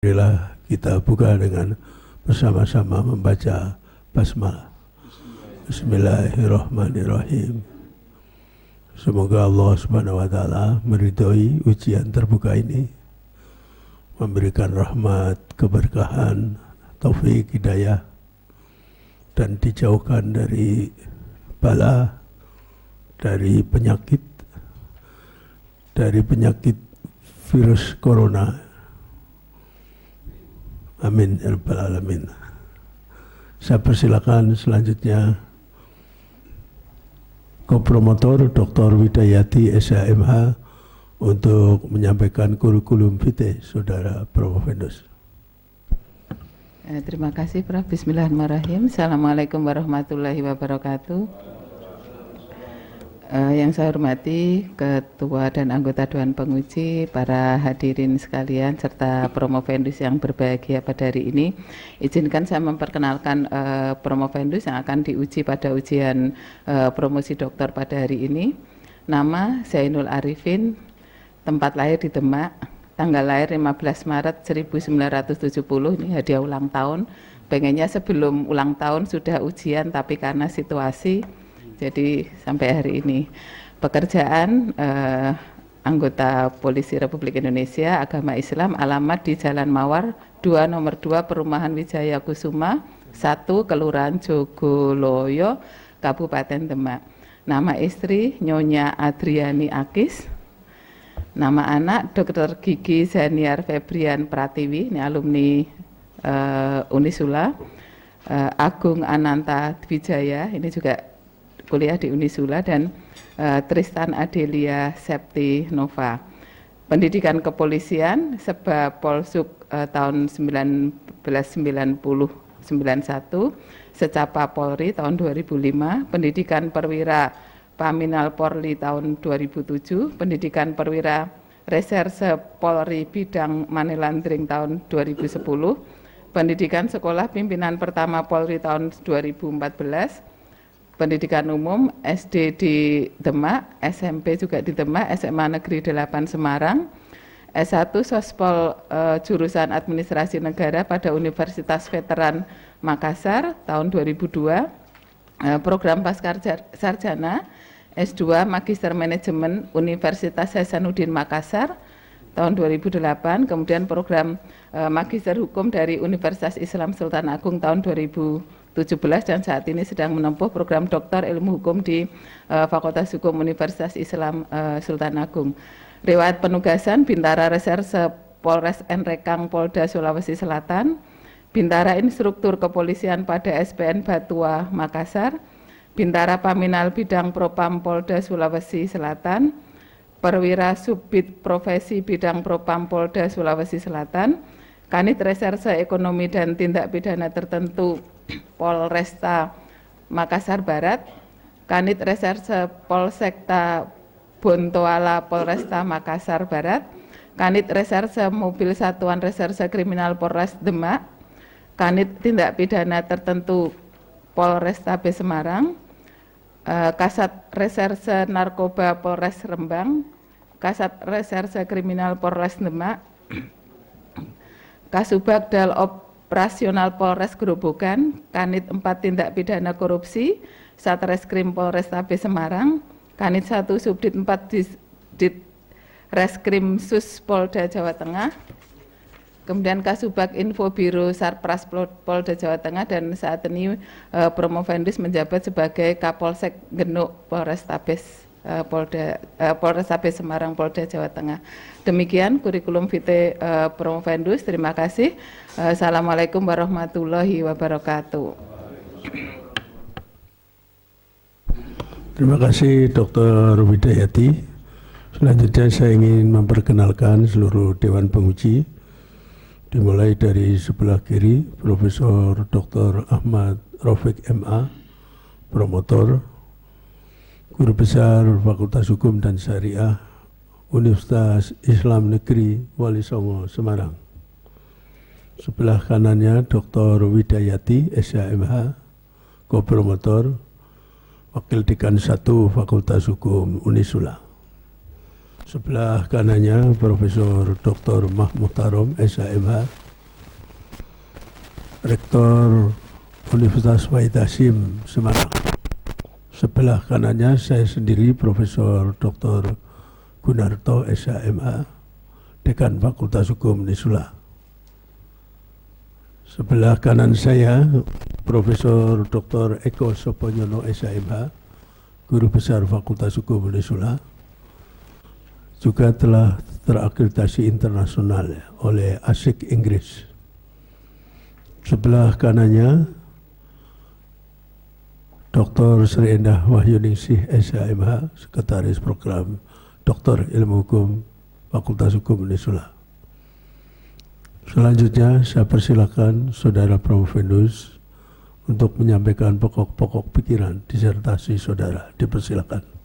Marilah kita buka dengan bersama-sama membaca basmalah. Bismillahirrahmanirrahim. Semoga Allah Subhanahu wa Ta'ala meridhoi ujian terbuka ini, memberikan rahmat, keberkahan, taufik, hidayah, dan dijauhkan dari bala, dari penyakit virus corona. Amin ya rabbal alamin. Saya persilakan selanjutnya Kopromotor Dr. Widayati SHMH untuk menyampaikan kurikulum vitae Saudara Promovendus. Terima kasih Prof. Bismillahirrahmanirrahim. Assalamualaikum warahmatullahi wabarakatuh. Yang saya hormati Ketua dan anggota Dewan Penguji, para hadirin sekalian, serta Promovendus yang berbahagia pada hari ini. Izinkan saya memperkenalkan Promovendus yang akan diuji pada ujian promosi doktor pada hari ini. Nama Zainul Arifin, tempat lahir di Demak, tanggal lahir 15 Maret 1970, ini hadiah ulang tahun. Pengennya sebelum ulang tahun sudah ujian, tapi karena situasi jadi sampai hari ini. Pekerjaan anggota Polisi Republik Indonesia, agama Islam, alamat di Jalan Mawar 2 nomor 2 Perumahan Wijaya Kusuma 1 Kelurahan Jogoloyo, Kabupaten Demak. Nama istri Nyonya Adriani Akis. Nama anak Dr. Gigi Zaniar Febrian Pratiwi, ini alumni Unisula. Agung Ananta Wijaya, ini juga kuliah di Unisula, dan Tristan Adelia Septi Nova. Pendidikan kepolisian Seba Polsuk tahun 1991, Secapa Polri tahun 2005, pendidikan perwira Paminal Polri tahun 2007, pendidikan perwira Reserse Polri bidang Manelandring tahun 2010, pendidikan sekolah pimpinan pertama Polri tahun 2014, pendidikan umum SD di Demak, SMP juga di Demak, SMA Negeri 8 Semarang, S1 Sospol jurusan Administrasi Negara pada Universitas Veteran Makassar tahun 2002, program Pascasarjana S2 Magister Manajemen Universitas Hasanuddin Makassar tahun 2008, kemudian program Magister Hukum dari Universitas Islam Sultan Agung tahun 2017, dan saat ini sedang menempuh program Doktor Ilmu Hukum di Fakultas Hukum Universitas Islam Sultan Agung. Riwayat penugasan Bintara Reserse Polres Nrekang Polda Sulawesi Selatan, Bintara Instruktur Kepolisian pada SPN Batua Makassar, Bintara Paminal Bidang Propam Polda Sulawesi Selatan, Perwira Subbid Profesi Bidang Propam Polda Sulawesi Selatan, Kanit Reserse Ekonomi dan Tindak Pidana Tertentu Polresta Makassar Barat, Kanit Reserse Polsekta Bontoala Polresta Makassar Barat, Kanit Reserse Mobil Satuan Reserse Kriminal Polres Demak, Kanit Tindak Pidana Tertentu Polrestabes Semarang, Kasat Reserse Narkoba Polres Rembang, Kasat Reserse Kriminal Polres Demak, Kasubag Dal Operasional Polres Grobogan, Kanit 4 Tindak Pidana Korupsi, Satreskrim Polrestabes Semarang, Kanit 1 Subdit 4 Dit Reskrim Sus Polda Jawa Tengah, kemudian Kasubag Info Biro Sarpras Polda Jawa Tengah, dan saat ini Promovendus menjabat sebagai Kapolsek Genuk Polrestabes Polrestabes Semarang Polda Jawa Tengah. Demikian kurikulum vitae Promovendus. Terima kasih. Assalamualaikum warahmatullahi wabarakatuh. Terima kasih Dr. Widayati. Selanjutnya saya ingin memperkenalkan seluruh Dewan Penguji, dimulai dari sebelah kiri Profesor Dr. Ahmad Rafiq MA, promotor, Guru Besar Fakultas Hukum dan Syariah Universitas Islam Negeri Wali Songo Semarang. Sebelah kanannya Dr. Widayati SHMH, Kopromotor, Wakil Dekan 1 Fakultas Hukum Unisula. Sebelah kanannya Profesor Dr. Mahmud Tarom, SHMH, Rektor Universitas Wahid Hasyim Semarang. Sebelah kanannya saya sendiri, Profesor Dr. Gunarto SHMH, Dekan Fakultas Hukum Unisula. Sebelah kanan saya, Profesor Dr. Eko Soponyono SHMH, Guru Besar Fakultas Hukum Unisula, juga telah terakreditasi internasional oleh ASIK Inggris. Sebelah kanannya, Dr. Sri Endah Wahyuningsih SHMH, Sekretaris Program Doktor Ilmu Hukum Fakultas Hukum Unisula. Selanjutnya saya persilakan Saudara Profendus untuk menyampaikan pokok-pokok pikiran disertasi saudara. Dipersilakan.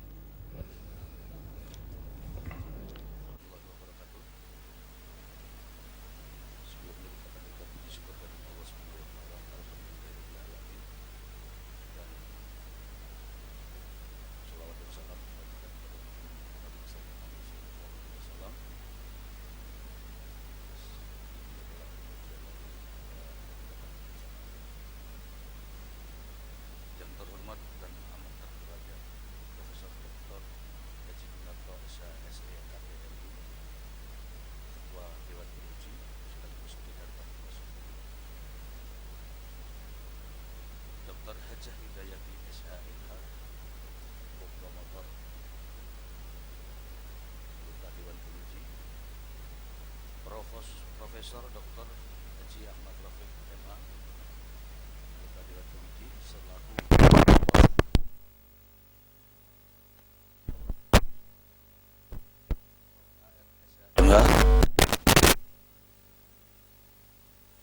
Profesor Dr. Haji Ahmad Rafiq MA, anggota Dewan Penguji selaku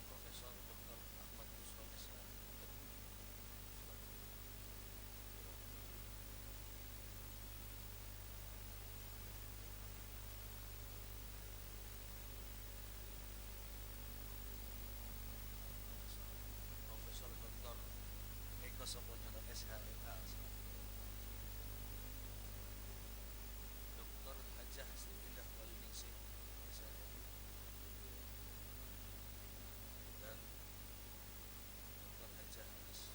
Profesor Dr. Ahmad Mustafa SH, Profesor Dr. Eko Soponyono SHMH, Dr. Hajah Sri Endah Wahyuningsih SHMI, dan Dr. Hajah Anis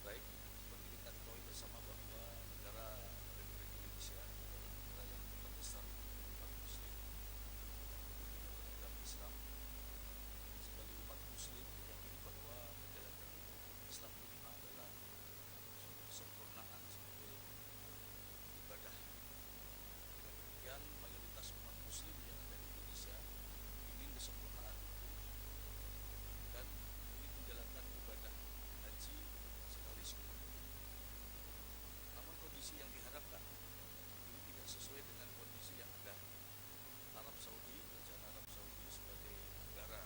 baik, seperti kita ketahui bersama bahwa negara Republik Indonesia adalah negara yang terbesar umat muslim beragama Islam. Sebagai umat muslim meyakini bahwa menjalankan Islam kelima adalah suatu kesempurnaan sebagai ibadah. Dengan demikian, mayoritas umat muslim yang ada di Indonesia ingin kesempurnaan itu dan ingin menjalankan ibadah haji sekali seumur hidup. Namun kondisi yang diharapkan ini tidak sesuai dengan kondisi yang ada. Arab Saudi, Kerajaan Arab Saudi sebagai negara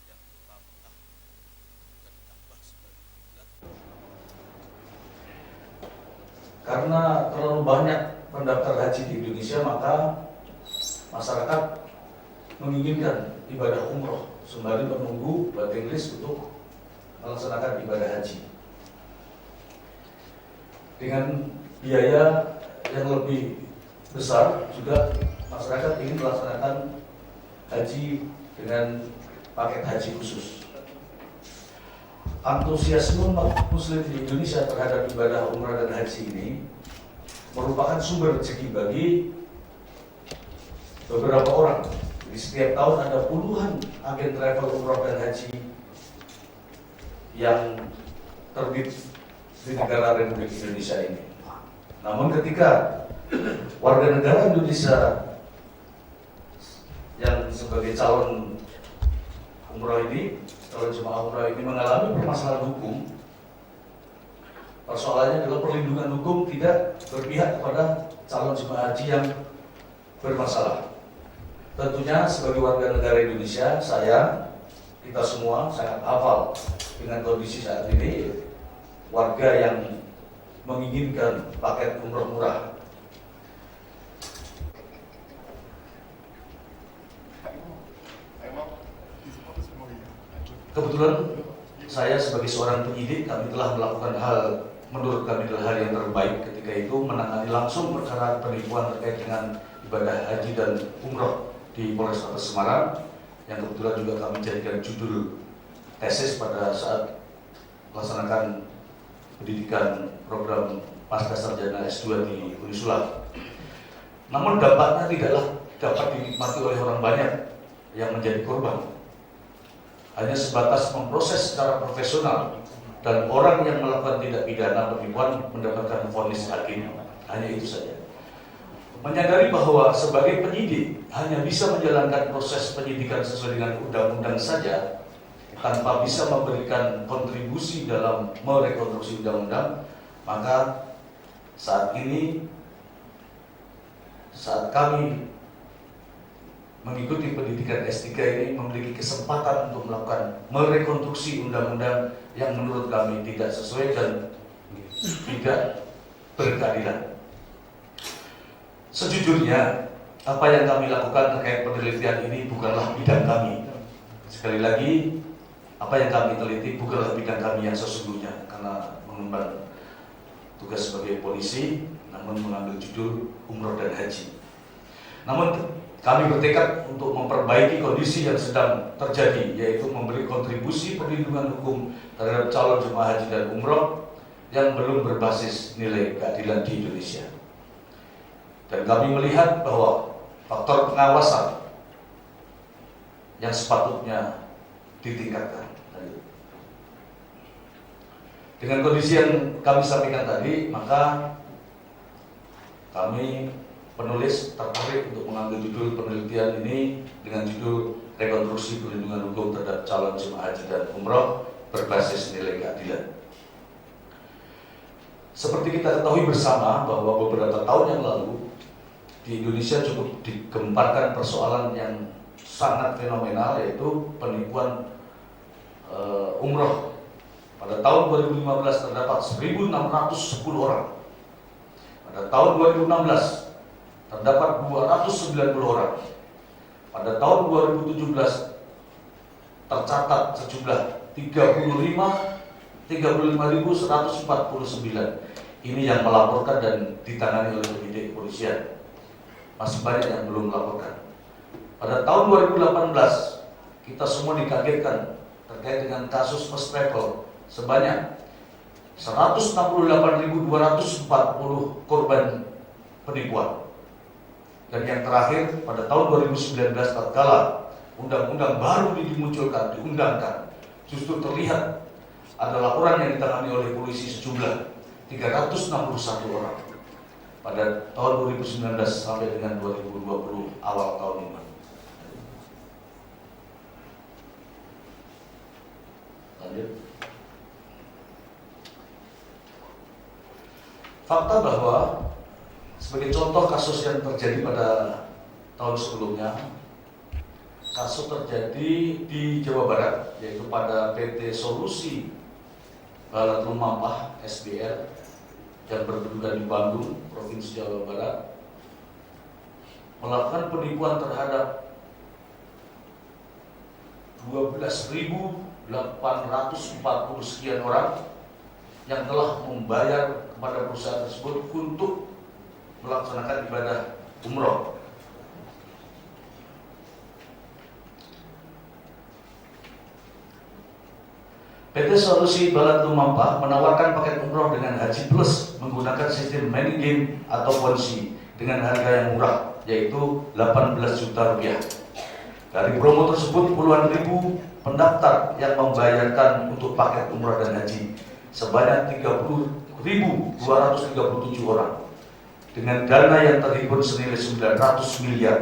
yang menyembah Mekah dan Ka'bah sebagai kiblat. Karena terlalu banyak pendaftar haji di Indonesia, maka masyarakat menginginkan ibadah umroh sembari menunggu waiting list untuk melaksanakan ibadah haji. Dengan biaya yang lebih besar juga masyarakat ingin melaksanakan haji dengan paket haji khusus. Antusiasme umat muslim di Indonesia terhadap ibadah umrah dan haji ini merupakan sumber rezeki bagi beberapa orang. Di setiap tahun ada puluhan agen travel umrah dan haji yang terbit di negara Republik Indonesia ini. Namun ketika warga negara Indonesia yang sebagai calon umrah ini, calon jemaah umrah ini mengalami permasalahan hukum, persoalannya adalah perlindungan hukum tidak berpihak kepada calon jemaah haji yang bermasalah. Tentunya sebagai warga negara Indonesia, kita semua sangat hafal dengan kondisi saat ini. Warga yang menginginkan paket umroh murah. Kebetulan saya sebagai seorang penyidik, kami telah melakukan hal, menurut kami adalah hal yang terbaik ketika itu menangani langsung perkara penipuan terkait dengan ibadah haji dan umroh di Polrestabes Semarang, yang kebetulan juga kami jadikan judul tesis pada saat melaksanakan pendidikan program pasca sarjana S2 di Unisula. Namun dampaknya tidaklah dapat dinikmati oleh orang banyak yang menjadi korban. Hanya sebatas memproses secara profesional dan orang yang melakukan tindak pidana penipuan mendapatkan vonis hakim. Hanya itu saja. Menyadari bahwa sebagai penyidik hanya bisa menjalankan proses penyidikan sesuai dengan undang-undang saja, tanpa bisa memberikan kontribusi dalam merekonstruksi undang-undang, maka saat ini, saat kami mengikuti pendidikan S3 ini memiliki kesempatan untuk melakukan merekonstruksi undang-undang yang menurut kami tidak sesuai dan tidak berkeadilan. Sejujurnya, apa yang kami lakukan terkait penelitian ini bukanlah bidang kami. Sekali lagi, apa yang kami teliti bukanlah bidang kami yang sesungguhnya, karena mengemban tugas sebagai polisi, namun mengambil judul umroh dan haji. Namun kami bertekad untuk memperbaiki kondisi yang sedang terjadi, yaitu memberi kontribusi perlindungan hukum terhadap calon jemaah haji dan umroh yang belum berbasis nilai keadilan di Indonesia. Dan kami melihat bahwa faktor pengawasan yang sepatutnya ditingkatkan. Dengan kondisi yang kami sampaikan tadi, maka kami penulis tertarik untuk mengambil judul penelitian ini dengan judul Rekonstruksi Perlindungan Hukum terhadap Calon Jemaah Haji dan Umroh berbasis nilai keadilan. Seperti kita ketahui bersama bahwa beberapa tahun yang lalu di Indonesia cukup digemparkan persoalan yang sangat fenomenal, yaitu penipuan umroh. Pada tahun 2015 terdapat 1.610 orang. Pada tahun 2016 terdapat 290 orang. Pada tahun 2017 tercatat sejumlah 35.149. Ini yang melaporkan dan ditangani oleh penyidik kepolisian. Masih banyak yang belum melaporkan. Pada tahun 2018 kita semua dikagetkan terkait dengan kasus first travel sebanyak 168.240 korban penipuan. Dan yang terakhir pada tahun 2019 tatkala undang-undang baru dimunculkan, diundangkan, justru terlihat ada laporan yang ditangani oleh polisi sejumlah 361 orang pada tahun 2019 sampai dengan 2020 awal tahun ini. Lanjut. Fakta bahwa sebagai contoh kasus yang terjadi pada tahun sebelumnya, kasus terjadi di Jawa Barat, yaitu pada PT Solusi Balatung Mampah SBL yang berkedudukan di Bandung, Provinsi Jawa Barat, melakukan penipuan terhadap 12.840 sekian orang yang telah membayar kepada perusahaan tersebut untuk melaksanakan ibadah umroh. PT Solusi Balatung Mampah menawarkan paket umroh dengan haji plus menggunakan sistem money game atau ponzi dengan harga yang murah, yaitu 18 juta rupiah. Dari promo tersebut puluhan ribu pendaftar yang membayarkan untuk paket umroh dan haji sebanyak 30.237 orang dengan dana yang terhimpun senilai 900 miliar.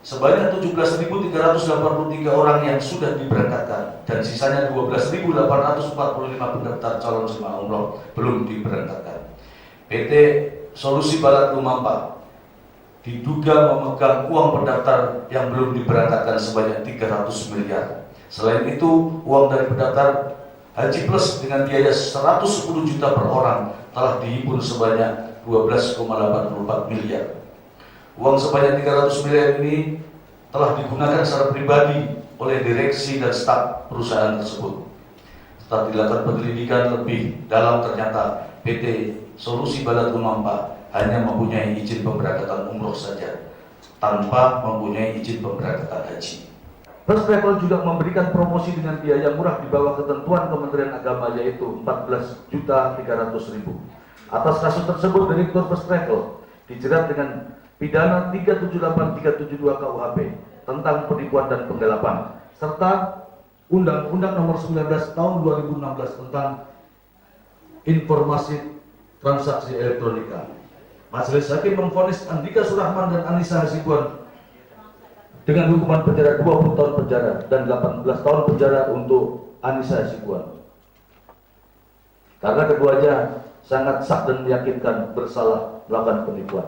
Sebanyak 17.383 orang yang sudah diberangkatkan dan sisanya 12.845 pendaftar calon jemaah umroh belum diberangkatkan. PT Solusi Balatung Mampah diduga memegang uang pendaftar yang belum diberangkatkan sebanyak 300 miliar. Selain itu, uang dari pendaftar Haji Plus dengan biaya 110 juta per orang telah dihimpun sebanyak 12,84 miliar. Uang sebanyak 300 miliar ini telah digunakan secara pribadi oleh direksi dan staf perusahaan tersebut. Setelah dilakukan penyelidikan lebih dalam, ternyata PT Solusi Balat Lumampa hanya mempunyai izin pemberangkatan umroh saja, tanpa mempunyai izin pemberangkatan haji. First Travel juga memberikan promosi dengan biaya murah di bawah ketentuan Kementerian Agama, yaitu 14.300.000. Atas kasus tersebut, Direktur First Travel dijerat dengan pidana 378-372 KUHP tentang penipuan dan penggelapan, serta Undang-Undang Nomor 19 Tahun 2016 tentang Informasi Transaksi Elektronika. Majelis Hakim memvonis Andika Surahman dan Anissa Hasibuan dengan hukuman penjara 20 tahun penjara dan 18 tahun penjara untuk Anissa Hasibuan, karena keduanya sangat sah dan meyakinkan bersalah melakukan penipuan.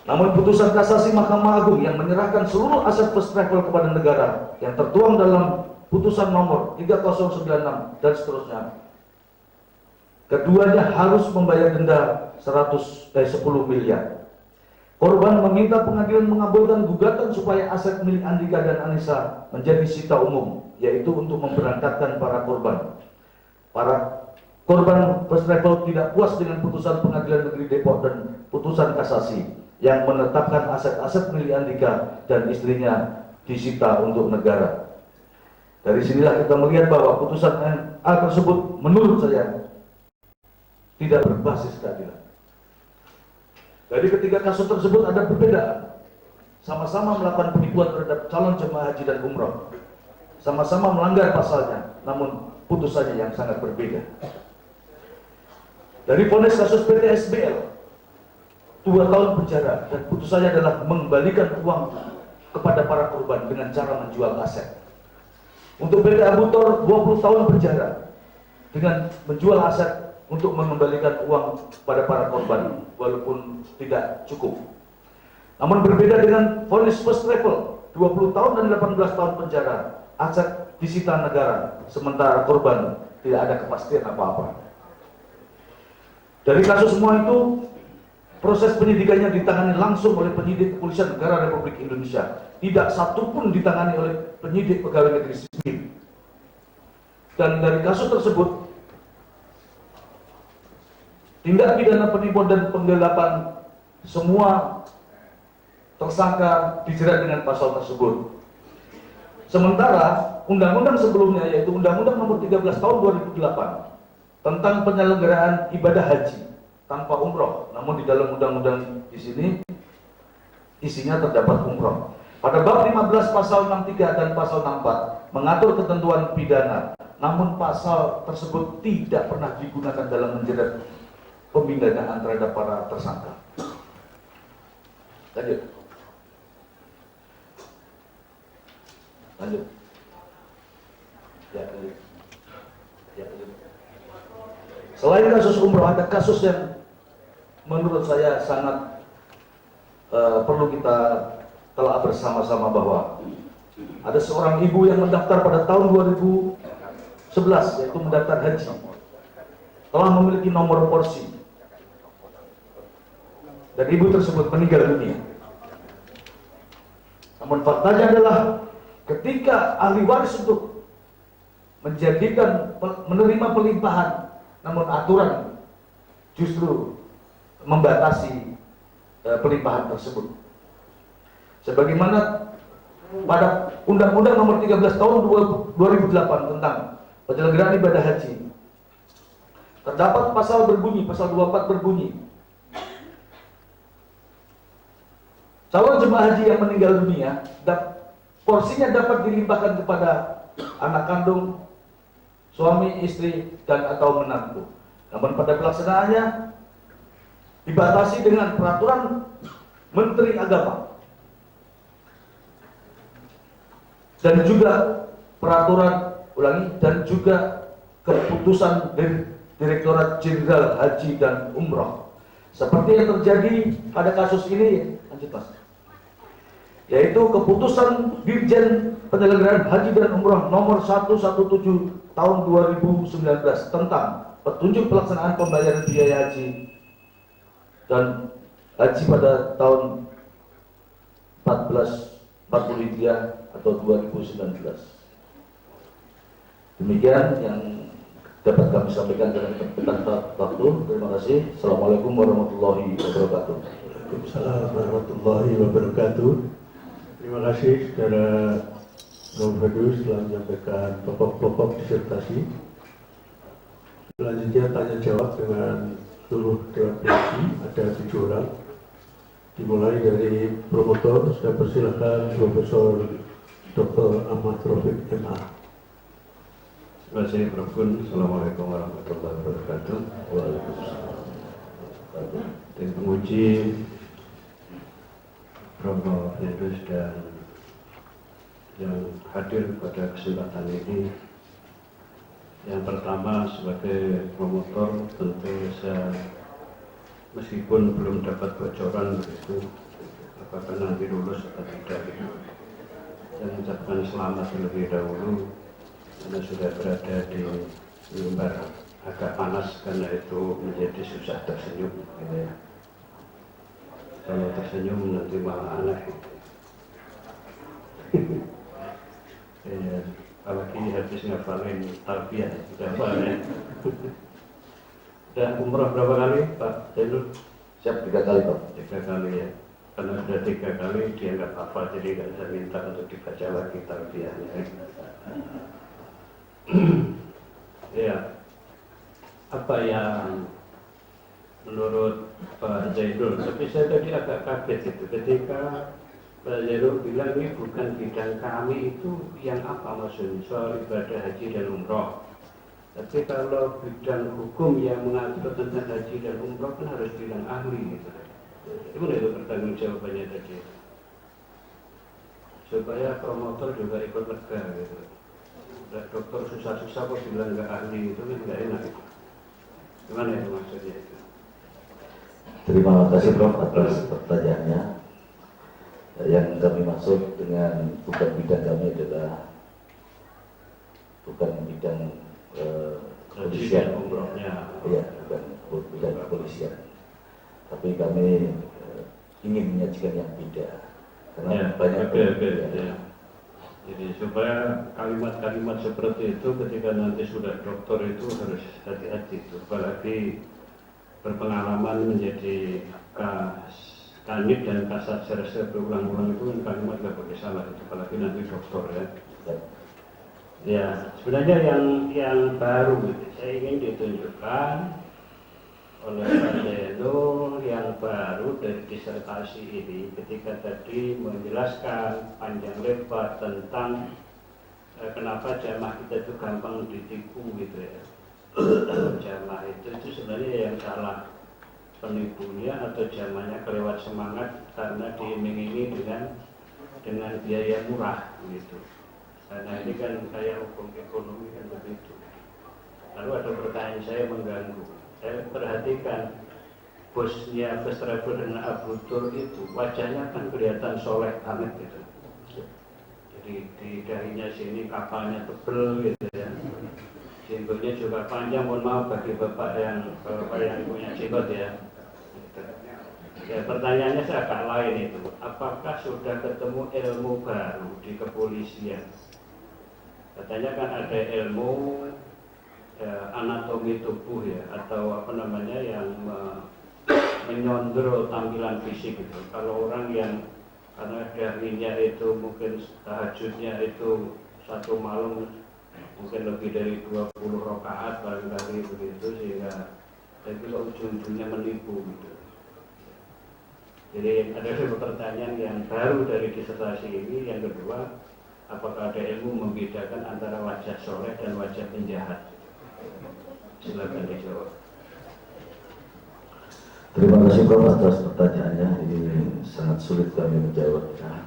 Namun putusan kasasi Mahkamah Agung yang menyerahkan seluruh aset First Travel kepada negara yang tertuang dalam putusan nomor 3096 dan seterusnya, keduanya harus membayar denda 10 miliar. Korban meminta pengadilan mengabulkan gugatan supaya aset milik Andika dan Anissa menjadi sita umum, yaitu untuk memberangkatkan para korban. Para korban First Travel tidak puas dengan putusan Pengadilan Negeri Depok dan putusan kasasi yang menetapkan aset-aset milik Andika dan istrinya disita untuk negara. Dari sinilah kita melihat bahwa putusan MA tersebut menurut saya tidak berbasis keadilan. Jadi ketika kasus tersebut ada perbedaan, sama-sama melakukan penipuan terhadap calon jemaah haji dan umroh, sama-sama melanggar pasalnya, namun putusannya yang sangat berbeda. Dari vonis kasus PT SBL 2 tahun penjara dan putusannya adalah mengembalikan uang kepada para korban dengan cara menjual aset. Untuk PT Abutor 20 tahun penjara dengan menjual aset untuk mengembalikan uang pada para korban, walaupun tidak cukup. Namun berbeda dengan vonis First Travel 20 tahun dan 18 tahun penjara, aset disita negara, sementara korban tidak ada kepastian apa-apa. Dari kasus semua itu, proses penyidikannya ditangani langsung oleh penyidik Kepolisian Negara Republik Indonesia. Tidak satu pun ditangani oleh penyidik pegawai negeri sipil. Dan dari kasus tersebut, tindak pidana penipuan dan penggelapan, semua tersangka dijerat dengan pasal tersebut. Sementara undang-undang sebelumnya, yaitu Undang-Undang Nomor 13 Tahun 2008 tentang penyelenggaraan ibadah haji tanpa umroh, namun di dalam undang-undang di sini isinya terdapat umroh. Pada bab 15 pasal 63 dan pasal 64 mengatur ketentuan pidana, namun pasal tersebut tidak pernah digunakan dalam menjerat pembinaan terhadap para tersangka. Lanjut. Ya, lanjut. Selain kasus umroh, ada kasus yang menurut saya sangat perlu kita telah bersama-sama, bahwa ada seorang ibu yang mendaftar pada tahun 2011, yaitu mendaftar haji, telah memiliki nomor porsi, dan ibu tersebut meninggal dunia. Namun faktanya adalah ketika ahli waris untuk menerima pelimpahan, namun aturan justru membatasi pelimpahan tersebut. Sebagaimana pada Undang-Undang Nomor 13 Tahun 2008 tentang penyelenggaraan ibadah haji, terdapat pasal 24 berbunyi, calon jemaah haji yang meninggal dunia, porsinya dapat dilimpahkan kepada anak kandung, suami, istri, dan atau menantu. Namun pada pelaksanaannya dibatasi dengan peraturan Menteri Agama dan juga keputusan Direktorat Jenderal Haji dan Umroh. Seperti yang terjadi pada kasus ini, lanjut Mas, yaitu keputusan Dirjen Penyelenggaraan Haji dan Umroh nomor 117 tahun 2019 tentang petunjuk pelaksanaan pembayaran biaya haji dan haji pada tahun 1440 Hijriah atau 2019. Demikian yang dapat kami sampaikan dalam kesempatan waktu. Terima kasih. Assalamualaikum warahmatullahi wabarakatuh. Waalaikumsalam warahmatullahi wabarakatuh. Terima kasih saudara Prof. Fedus telah menyampaikan pokok-pokok disertasi. Selanjutnya tanya jawab dengan seluruh dewan peneliti, ada 7 orang. Dimulai dari promotor, saya persilakan Profesor Dr. Ahmad Rafiq MA. Terima kasih Prof. Gun. Assalamualaikum warahmatullahi wabarakatuh. Waalaikumsalam. Dan penguji Prof. Fedus dan yang hadir pada kesempatan ini. Yang pertama, sebagai promotor tentu saya meskipun belum dapat bocoran begitu apakah nanti lulus atau tidak, saya mengucapkan selamat terlebih dahulu karena sudah berada di mimbar agak panas, karena itu menjadi susah tersenyum gitu ya. Kalau tersenyum nanti malah aneh ya, apalagi habis ngafalin tarbiyah sudah banyak. Sudah umrah berapa kali Pak Zainul? Siap 3 kali Pak. 3 kali ya. Karena sudah 3 kali dia nggak hafal, jadi nggak saya minta untuk dibaca lagi tarbiyahnya. Ya, apa yang menurut Pak Zainul? Tapi saya tadi agak kaget itu ketika Pak Zainul bilang ini bukan bidang kami, itu yang apa maksudnya soal ibadah haji dan umroh. Tapi kalau bidang hukum yang mengatur tentang haji dan umroh kan harus bilang ahli gitu. Gimana itu pertanggung jawabannya tadi? Supaya promotor juga ikut lega gitu. Dokter susah-susah kok bilang nggak ahli, itu kan nggak enak itu. Gimana itu maksudnya itu? Terima kasih Prof atas pertanyaannya. Yang kami maksud dengan bukan bidang kami adalah bukan bidang kepolisian, ya, bukan bidang kepolisian. Tapi kami ingin menyajikan yang beda, karena ya, banyak. ya. Jadi supaya kalimat-kalimat seperti itu ketika nanti sudah dokter itu harus hati-hati itu, apalagi berpengalaman menjadi kanit dan kasat serse berulang-ulang itu kalimat nggak boleh salah itu, apalagi nanti dokter ya. Ya, sebenarnya yang baru saya ingin ditunjukkan oleh Pak Zainul yang baru dari disertasi ini ketika tadi menjelaskan panjang lebar tentang kenapa jamaah kita itu gampang ditipu gitu ya. Jamaah itu sebenarnya yang salah penipunya atau jamaahnya kelewat semangat karena diiming-imingi dengan biaya murah gitu. Karena ini kan kayak hukum ekonomi kan begitu. Lalu ada pertanyaan saya mengganggu. Saya perhatikan bosnya First Travel dan Abu Tur itu wajahnya kan kelihatan soleh banget gitu. Jadi di dahinya sini kapalnya tebel gitu ya. Jenggotnya juga panjang, mohon maaf bagi bapak yang punya jenggot ya. Gitu. Ya, pertanyaannya saya agak lain itu. Apakah sudah ketemu ilmu baru di kepolisian? Katanya kan ada ilmu anatomi tubuh ya, atau apa namanya yang menyondro tampilan fisik gitu. Kalau orang yang karena dahinya itu mungkin tahajudnya itu satu malam mungkin lebih dari 20 rakaat barangkali begitu, sehingga saya kira ujung-ujungnya menipu gitu. Jadi ada sebuah pertanyaan yang baru dari disertasi ini. Yang kedua, apakah ada ilmu membedakan antara wajah soleh dan wajah penjahat? Silakan dijawab. Terima kasih Prof atas pertanyaannya. Ini sangat sulit kami menjawabnya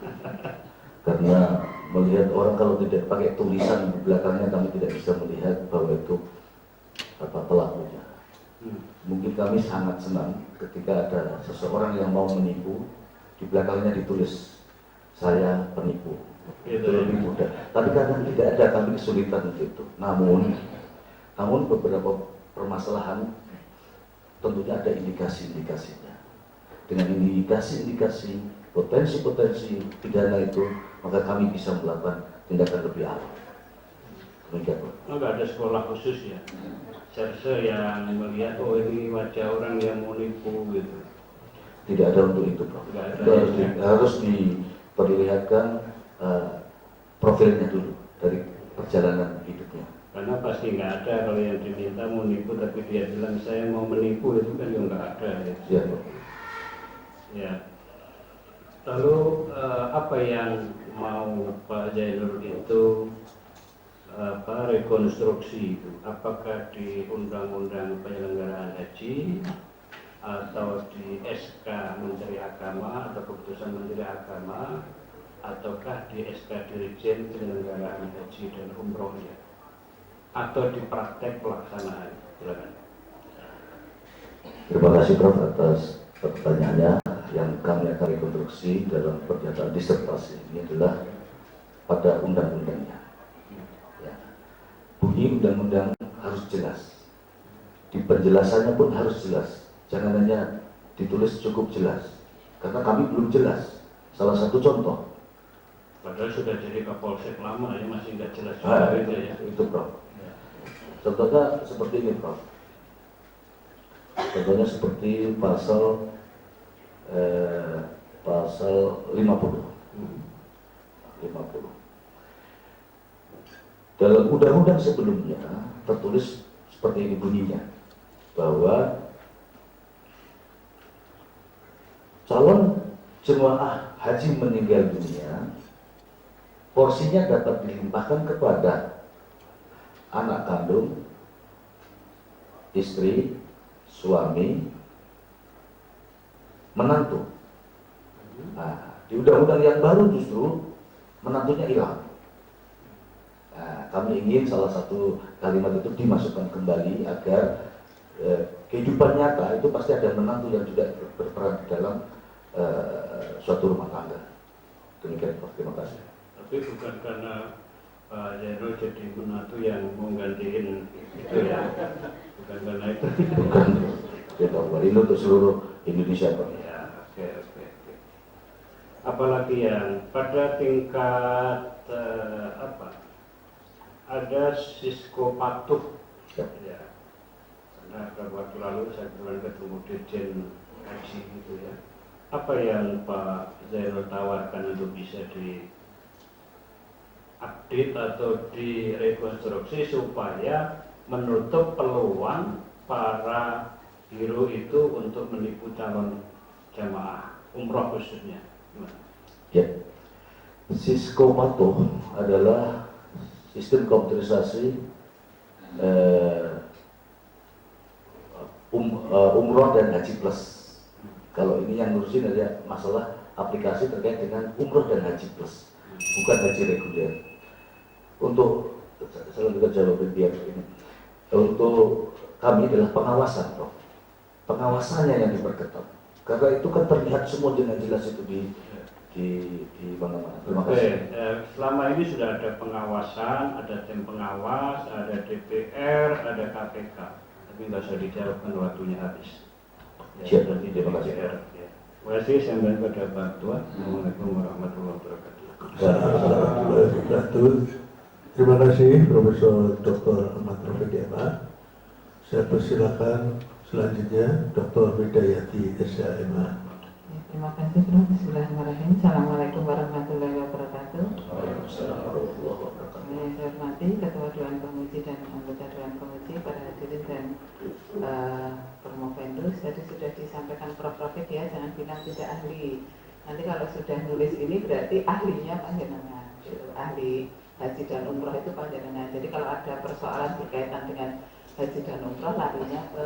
karena melihat orang kalau tidak pakai tulisan di belakangnya, kami tidak bisa melihat bahwa itu apa pelakunya. Mungkin kami sangat senang ketika ada seseorang yang mau menipu, di belakangnya ditulis saya penipu. Itu lebih mudah. Tapi kadang tidak ada, kami kesulitan untuk itu. Namun beberapa permasalahan tentunya ada indikasi-indikasinya. Dengan indikasi-indikasi potensi-potensi pidana itu, maka kami bisa melakukan tindakan lebih awal. Demikian Pak. nggak ada sekolah khusus ya. Serse yang melihat oh ini wajah orang yang mau nipu gitu. Tidak ada untuk itu, Prof. Nggak ada, Itu harus, ya. harus diperlihatkan profilnya dulu dari perjalanan hidupnya. Karena pasti nggak ada kalau yang diminta mau nipu tapi dia bilang saya mau menipu, itu kan juga nggak ada ya. Ya, Prof. Ya. Lalu apa yang mau Pak Zainul itu rekonstruksi itu? Apakah di Undang-Undang Penyelenggaraan Haji atau di SK Menteri Agama atau keputusan Menteri Agama ataukah di SK Dirjen Penyelenggaraan Haji dan Umrohnya atau di praktek pelaksanaan? Silakan. Terima kasih, Prof, atas pertanyaannya. Yang kami akan rekonstruksi dalam pernyataan disertasi ini adalah pada undang-undangnya. Ya. Bunyi undang-undang harus jelas. Di penjelasannya pun harus jelas. Jangan hanya ditulis cukup jelas. Karena kami belum jelas. Salah satu contoh. Padahal sudah jadi Kapolsek lama ya masih nggak jelas juga gitu ya. Itu, Prof. Contohnya seperti ini, Prof. Contohnya seperti pasal 50. Dalam undang-undang sebelumnya tertulis seperti ini bunyinya, bahwa calon jemaah haji meninggal dunia porsinya dapat dilimpahkan kepada anak kandung, istri, suami, menantu. Nah, di undang-undang yang baru justru menantunya hilang. Nah, kami ingin salah satu kalimat itu dimasukkan kembali agar kehidupan nyata itu pasti ada menantu yang juga berperan di dalam suatu rumah tangga. Demikian, Prof. Terima kasih. Tapi bukan karena Pak Zainul jadi menantu yang mau gantiin itu ya, bukan karena itu. Bukan, ini untuk seluruh Indonesia, Pak. Ya, oke. Apalagi yang pada tingkat ada sisko patuh. Ya. Karena beberapa waktu lalu saya pernah ketemu Dirjen Haji gitu ya. Apa yang Pak Zainul tawarkan untuk bisa di update atau direkonstruksi supaya menutup peluang para hero itu untuk menipu calon jamaah umroh khususnya? Gimana? Ya, Sisko Patuh adalah sistem komputerisasi umroh dan haji plus. Kalau ini yang ngurusin ada masalah aplikasi terkait dengan umroh dan haji plus, bukan haji reguler. Untuk saya juga jawab biar ini. Untuk kami adalah pengawasan, Prof. Pengawasannya yang diperketat. Karena itu kan terlihat semua dengan jelas itu di mana-mana. Terima kasih. Selama ini sudah ada pengawasan, ada tim pengawas, ada DPR, ada KPK. Tapi nggak usah dijawabkan waktunya habis. Siap, nanti terima kasih. DPR. Ya. Terima kasih, saya kembali pada Pak Tua. Assalamualaikum warahmatullahi wabarakatuh. Warahmatullahi wabarakatuh. Terima kasih Profesor Dr. Ahmad Taufik MA. Saya persilakan selanjutnya Dr. Widayati SHMA. Terima kasih, Prof. Bismillahirrahmanirrahim. Assalamualaikum warahmatullahi wabarakatuh. Yang saya hormati Ketua Dewan Penguji dan anggota Dewan Penguji, para hadirin dan promovendus. Tadi sudah disampaikan Prof. Taufik ya, jangan bilang tidak ahli. Nanti kalau sudah nulis ini berarti ahlinya panjenengan, gitu. Ahli haji dan umroh itu panjenengan. Jadi kalau ada persoalan berkaitan dengan haji dan umroh larinya ke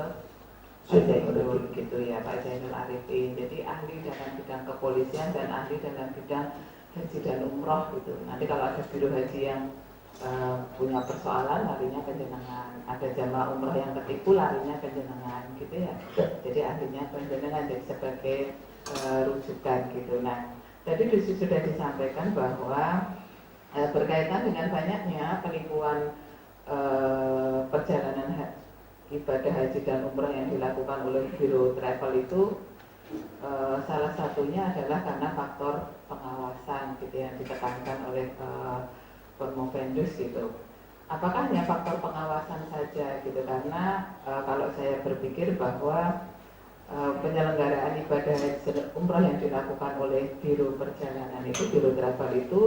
Pak Zainul gitu ya, Pak Zainul Arifin. Jadi ahli dalam bidang kepolisian dan ahli dalam bidang haji dan umroh gitu. Nanti kalau ada biro haji yang punya persoalan larinya panjenengan. Ada jamaah umroh yang ketipu larinya panjenengan gitu ya. Jadi ahlinya panjenengan jadi sebagai rujukan gitu. Nah, tadi sudah disampaikan bahwa berkaitan dengan banyaknya penipuan perjalanan ibadah haji dan umrah yang dilakukan oleh biro travel itu salah satunya adalah karena faktor pengawasan gitu yang ditekankan oleh promovendus gitu. apakah hanya faktor pengawasan saja gitu, karena kalau saya berpikir bahwa penyelenggaraan ibadah haji dan umroh yang dilakukan oleh Biro Perjalanan itu, Biro Travel itu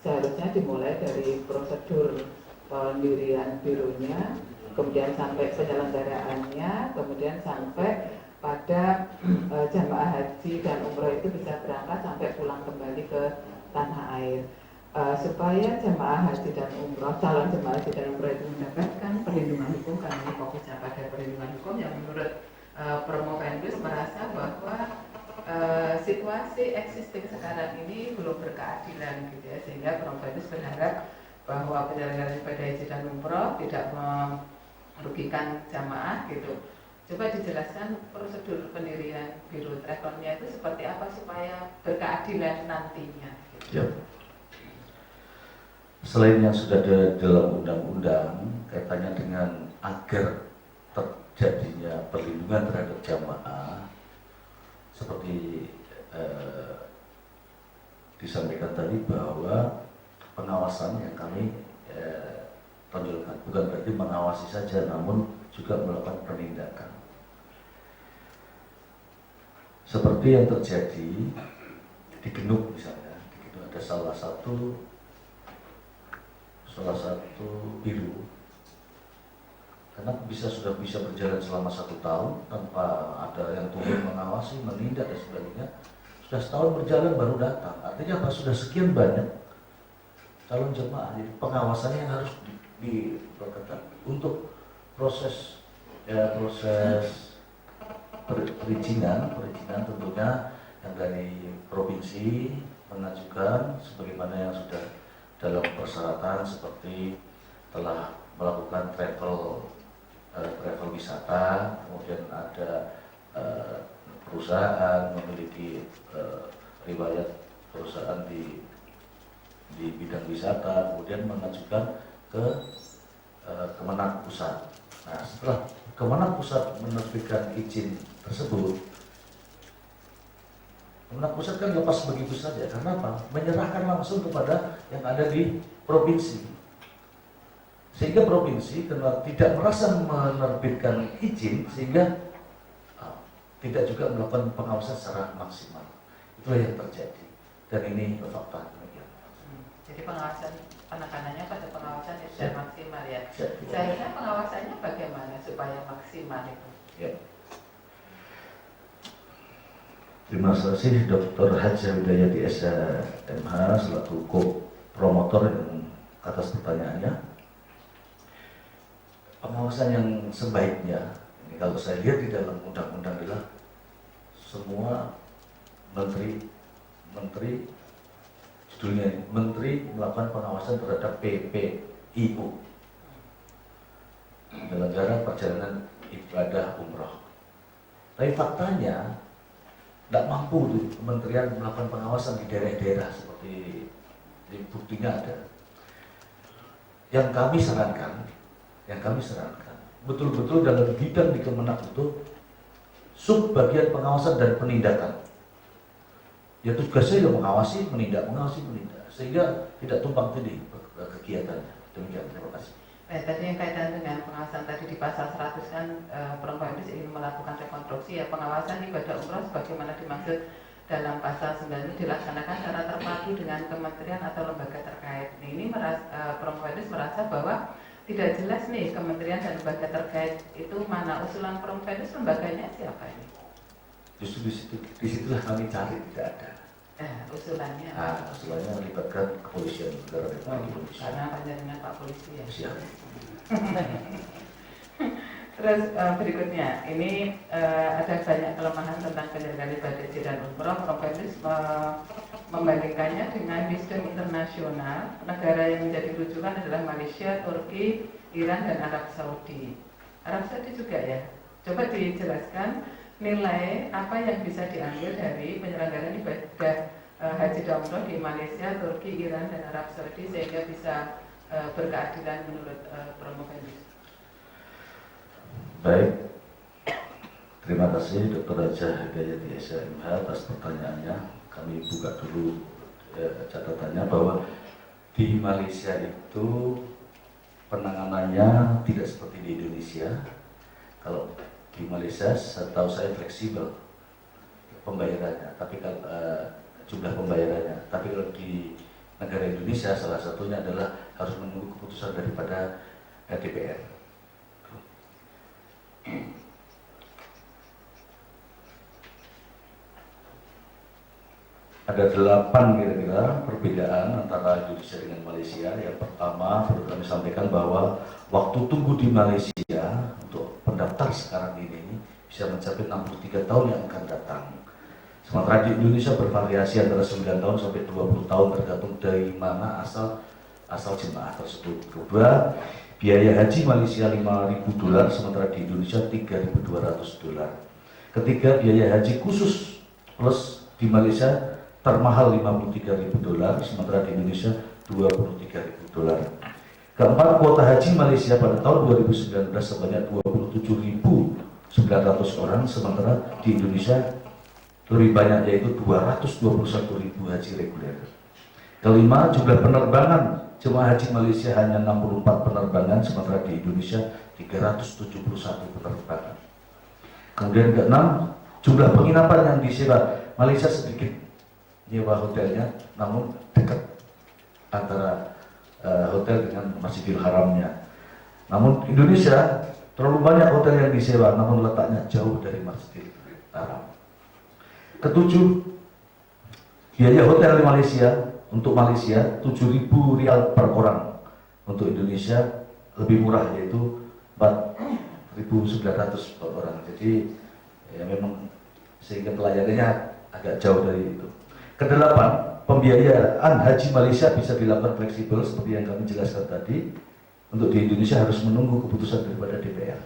seharusnya dimulai dari prosedur pendirian bironya, kemudian sampai penyelenggaraannya, kemudian sampai pada jamaah haji dan umroh itu bisa berangkat sampai pulang kembali ke tanah air. Supaya jamaah haji dan umroh, calon jamaah haji dan umroh itu mendapatkan perlindungan hukum, karena ini fokusnya pada perlindungan hukum, yang menurut Promovendus merasa bahwa situasi existing sekarang ini belum berkeadilan gitu ya, sehingga Promovendus berharap bahwa penyelenggaraan ibadah haji dan umroh tidak merugikan jamaah gitu. Coba dijelaskan prosedur pendirian Biro Travelnya itu seperti apa supaya berkeadilan nantinya gitu. Ya. Selain yang sudah ada dalam undang-undang kaitannya dengan agar terjadinya perlindungan terhadap jamaah, seperti disampaikan tadi bahwa pengawasan yang kami tonjolkan bukan berarti mengawasi saja, namun juga melakukan penindakan. Seperti yang terjadi di Genuk misalnya, di Genuk ada salah satu biru, karena sudah bisa berjalan selama 1 tahun tanpa ada yang turun mengawasi, menindak dan sebagainya. Sudah setahun berjalan baru datang. Artinya apa? Sudah sekian banyak calon jemaah. Jadi pengawasannya yang harus diperketat untuk proses perizinan tentunya yang dari provinsi mengajukan sebagaimana yang sudah dalam persyaratan, seperti telah melakukan travel wisata, kemudian ada perusahaan memiliki riwayat perusahaan di bidang wisata, kemudian mengajukan ke Kemenak Pusat. Nah, setelah Kemenak Pusat menerbitkan izin tersebut, Kemenak Pusat kan lepas begitu saja. Karena apa? Menyerahkan langsung kepada yang ada di provinsi. Sehingga provinsi karena tidak merasa menerbitkan izin, sehingga tidak juga melakukan pengawasan secara maksimal. Itulah yang terjadi. Dan ini fakta demikian. Jadi pengawasan penekanannya pada pengawasan yang tidak maksimal ya. Ya. Seharusnya pengawasannya bagaimana supaya maksimal itu? Ya. Terima kasih Dr. Hadza Widayati SMH selaku co-promotor yang atas pertanyaannya. Pengawasan yang sebaiknya, ini kalau saya lihat di dalam undang-undang adalah semua menteri judulnya ini, menteri melakukan pengawasan terhadap PPIU, penyelenggara perjalanan ibadah umroh. Tapi faktanya tidak mampu tuh kementerian melakukan pengawasan di daerah-daerah, seperti di buktinya ada. Yang kami sarankan betul-betul dalam bidang di Kemenak itu sub bagian pengawasan dan penindakan. Ya tugasnya yang mengawasi, menindak, sehingga tidak tumpang tindih kegiatannya. Demikian, terima kasih. Tadi yang kaitan dengan pengawasan tadi di pasal 100 kan Promovendus ingin melakukan rekonstruksi ya, pengawasan ibadah umroh sebagaimana dimaksud dalam pasal 9 itu dilaksanakan secara terpadu dengan kementerian atau lembaga terkait. Nah, ini Promovendus merasa bahwa tidak jelas nih kementerian dan lembaga terkait itu mana. Usulan Promovendus lembaganya siapa ini? Justru disitulah kami cari, tidak ada. Usulannya Usulannya melibatkan kepolisian negara Republik Indonesia. Karena panjangnya Pak Polisi ya. Siap. Terus berikutnya, ini ada banyak kelemahan tentang penyelenggaraan ibadah haji dan umroh. Promovendus membandingkannya dengan wisdom internasional. Negara yang menjadi rujukan adalah Malaysia, Turki, Iran, dan Arab Saudi. Arab Saudi juga ya. Coba dijelaskan nilai apa yang bisa diambil dari penyelenggaraan ibadah haji dan umroh di Malaysia, Turki, Iran, dan Arab Saudi sehingga bisa berkeadilan menurut Promovendus. Baik, terima kasih Dr. Hadza Widayati SMH atas pertanyaannya. Kami buka dulu catatannya bahwa di Malaysia itu penanganannya tidak seperti di Indonesia. Kalau di Malaysia, setahu saya fleksibel pembayarannya, tapi kalau jumlah pembayarannya. Tapi kalau di negara Indonesia, salah satunya adalah harus menunggu keputusan daripada DPR. Ada 8 kira-kira perbedaan antara Indonesia dengan Malaysia. Yang pertama, perlu kami sampaikan bahwa waktu tunggu di Malaysia untuk pendaftar sekarang ini bisa mencapai 63 tahun yang akan datang. Sementara di Indonesia bervariasi antara 9 tahun sampai 20 tahun tergantung dari mana asal jemaah tersebut. Kedua, biaya haji Malaysia $5.000, sementara di Indonesia $3.200. Ketiga, biaya haji khusus plus di Malaysia termahal $53.000, sementara di Indonesia $23.000. Keempat, kuota haji Malaysia pada tahun 2019 sebanyak 27.900 orang, sementara di Indonesia lebih banyak, yaitu 221.000 haji reguler. Kelima, jumlah penerbangan jemaah haji Malaysia hanya 64 penerbangan, sementara di Indonesia 371 penerbangan. Kemudian keenam, jumlah penginapan yang disewa Malaysia sedikit nyewa hotelnya, namun dekat antara hotel dengan Masjidil Haramnya. Namun Indonesia terlalu banyak hotel yang disewa, namun letaknya jauh dari Masjidil Haram. Ketujuh, biaya hotel di Malaysia untuk Malaysia Rp7.000 per orang. Untuk Indonesia lebih murah, yaitu Rp4.900 per orang. Jadi ya memang sehingga pelayanannya agak jauh dari itu. Kedelapan, pembiayaan haji Malaysia bisa dilakukan fleksibel seperti yang kami jelaskan tadi. Untuk di Indonesia harus menunggu keputusan daripada DPR.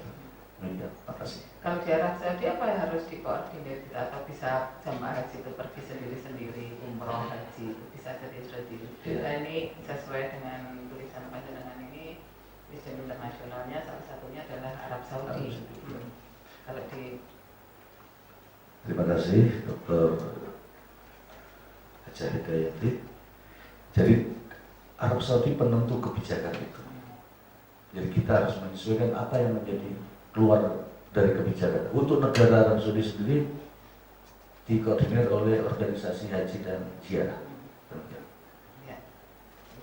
Terima kasih. Kalau di Arab Saudi apa yang harus dikoordinir atau bisa jamaah haji itu pergi sendiri-sendiri, umroh haji itu bisa jadi sendiri. Nah, ini sesuai dengan tulisan panjenengan ini, izin internasionalnya salah satunya adalah Arab Saudi. Kalau di Terima kasih Dr. Haja Hidayati. Jadi Arab Saudi penentu kebijakan itu. Jadi kita harus menyesuaikan apa yang menjadi keluar dari kebijakan. Untuk negara Arab Saudi sendiri dikoordinir oleh organisasi haji dan ziarah. Ya.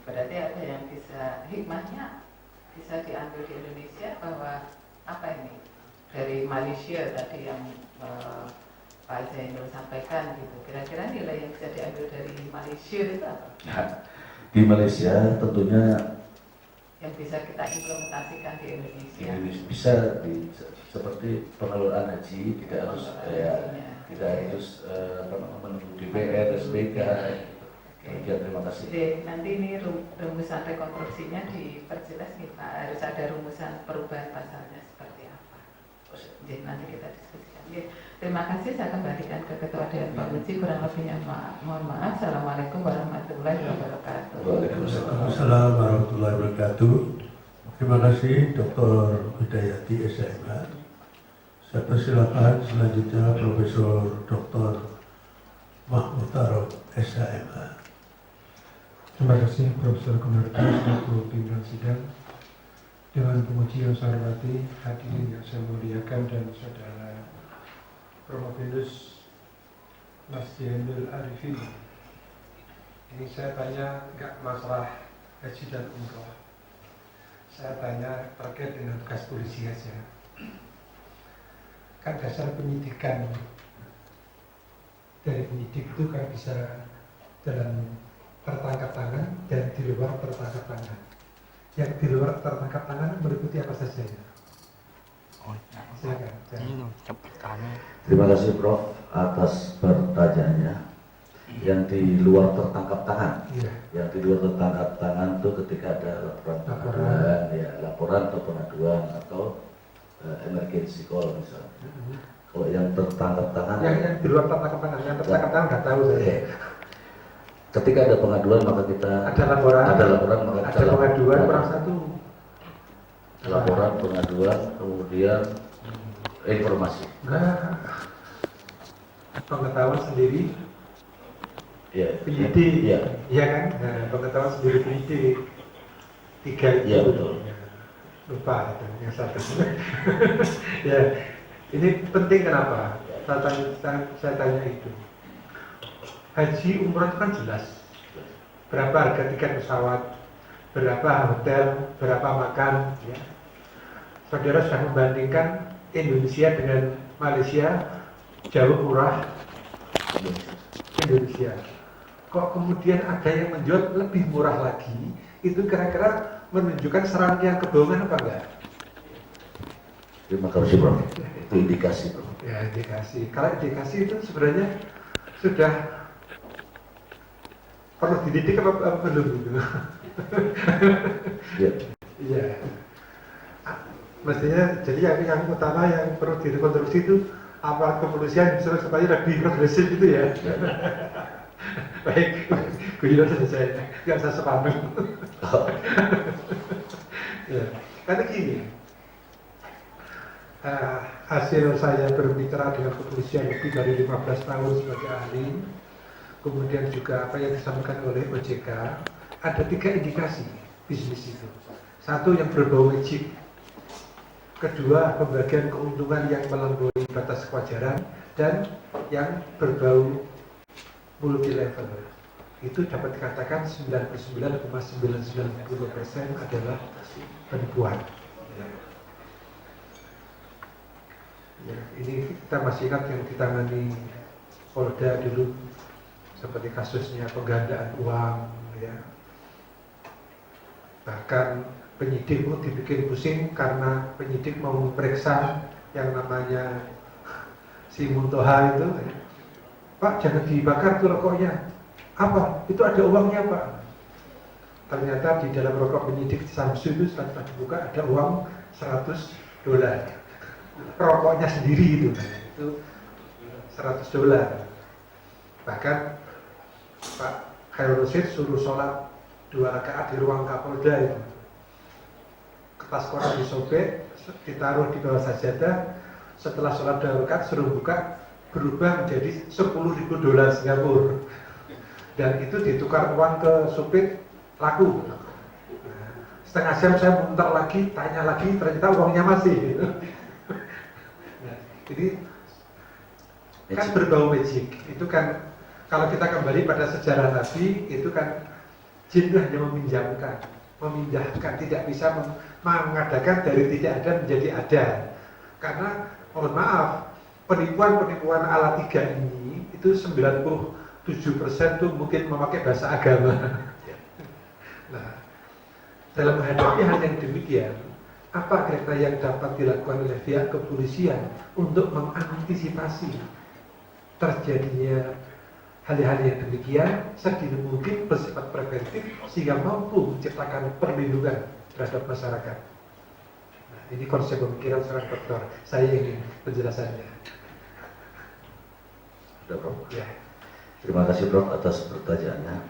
Berarti ada yang bisa, hikmahnya bisa diambil di Indonesia bahwa apa ini dari Malaysia tadi yang Pak Zainul sampaikan gitu. Kira-kira nilai yang bisa diambil dari Malaysia itu apa? Nah, di Malaysia tentunya yang bisa kita implementasikan di Indonesia. Bisa seperti pengelolaan haji, tidak harus menunggu DPR, SBK. Ya, terima kasih. Jadi nanti ini rumusan rekonstruksinya diperjelas nih Pak. Harus ada rumusan perubahan pasalnya seperti apa. Jadi nanti kita diskusikan. Terima kasih, saya kembalikan ke Ketua Dewan Pembeci, kurang lebihnya mohon maaf. Assalamualaikum warahmatullahi wabarakatuh. Waalaikumsalam warahmatullahi wabarakatuh. Terima kasih Dr. Hidayati SMA. Saya persilakan selanjutnya Profesor Dr. Mahmud Tarok SMA. Terima kasih Profesor Komarudin selaku pimpinan sidang. Dewan Penguji yang saya hormati, hadirin yang saya muliakan, dan saudara Promovinus Mas Zainul Arifin. Ini saya tanya enggak masalah haji dan umroh. Saya tanya terkait dengan tugas polisi saja. Kan dasar penyidikan dari penyidik itu kan bisa dalam tertangkap tangan dan di luar tertangkap tangan. Yang di luar tertangkap tangan meliputi apa saja ya? Silakan. Terima kasih Prof atas pertanyaannya. Yang di luar tertangkap tangan, yang di luar tertangkap tangan itu ketika ada laporan, laporan atau pengaduan atau emergency call misalnya. Kalau yang tertangkap tangan, yang di luar tertangkap tangan, yang tertangkap tangan nggak tahu saya. Ketika ada pengaduan maka kita ada laporan maka kita ada pengaduan orang satu. Laporan, pengaduan, kemudian informasi. Nah, pengetahuan sendiri. Ya, penyidik, ya, iya kan? Nah, pengetahuan sendiri penyidik 3 itu. Ya, betul. lupa itu yang satu. Ya, ini penting kenapa? Saya tanya itu. Haji umroh itu kan jelas. Berapa harga tiket pesawat, berapa hotel, berapa makan. Ya. Saudara sudah membandingkan Indonesia dengan Malaysia, jauh murah Indonesia. Kok kemudian ada yang menjual lebih murah lagi? Itu kira-kira menunjukkan serangkaian kebohongan apa enggak? Terima kasih Bro. Itu indikasi Bro. Ya, indikasi. Kalau indikasi itu sebenarnya sudah perlu dididik apa belum gitu? Ya. Iya. Mestinya jadi yang utama yang perlu direkonstruksi itu aparat kepolisian supaya lebih progresif gitu ya. Baik, guyon selesai, nggak usah sepadan. Ya, karena gini, hasil saya bermitra dengan kepolisian lebih dari 15 tahun sebagai ahli, kemudian juga apa yang disampaikan oleh OJK, ada 3 indikasi bisnis itu. Satu yang berbau magic, kedua pembagian keuntungan yang melampaui batas kewajaran, dan yang berbau multi level. Itu dapat dikatakan 99,990% adalah penipuan. Ya, ini kita masih ingat yang ditangani Polda dulu seperti kasusnya penggandaan uang, ya. Bahkan penyidik pun dibikin pusing karena penyidik mau memeriksa yang namanya si Muntoha itu. Pak, jangan dibakar tuh rokoknya. Apa? Itu ada uangnya Pak. Ternyata di dalam rokok penyidik Samsu itu setelah dibuka ada uang $100. Rokoknya sendiri itu $100. Bahkan Pak Khairul Rasyid suruh sholat 2 rakaat di ruang Kapolda itu. Kertas koran disobek, ditaruh di bawah sajadah. Setelah sholat 2 rakaat suruh buka, berubah menjadi $10.000 Singapura, dan itu ditukar uang ke supir laku. Setengah jam saya muter lagi, tanya lagi, ternyata uangnya masih. Nah, ini kan berbau magic. Itu kan kalau kita kembali pada sejarah Nabi, itu kan jin hanya memindahkan, tidak bisa mengadakan dari tidak ada menjadi ada. Karena mohon maaf, penipuan ala 3 ini itu 97% tuh mungkin memakai bahasa agama. Nah, dalam menghadapi hal yang demikian, apa kira-kira yang dapat dilakukan oleh pihak kepolisian untuk mengantisipasi terjadinya hal-hal yang demikian sedini mungkin bersifat preventif sehingga mampu menciptakan perlindungan terhadap masyarakat? Ini konsep pemikiran seorang dokter. Saya ingin penjelasannya. Sudah Bro. Ya. Terima kasih Bro atas pertanyaannya.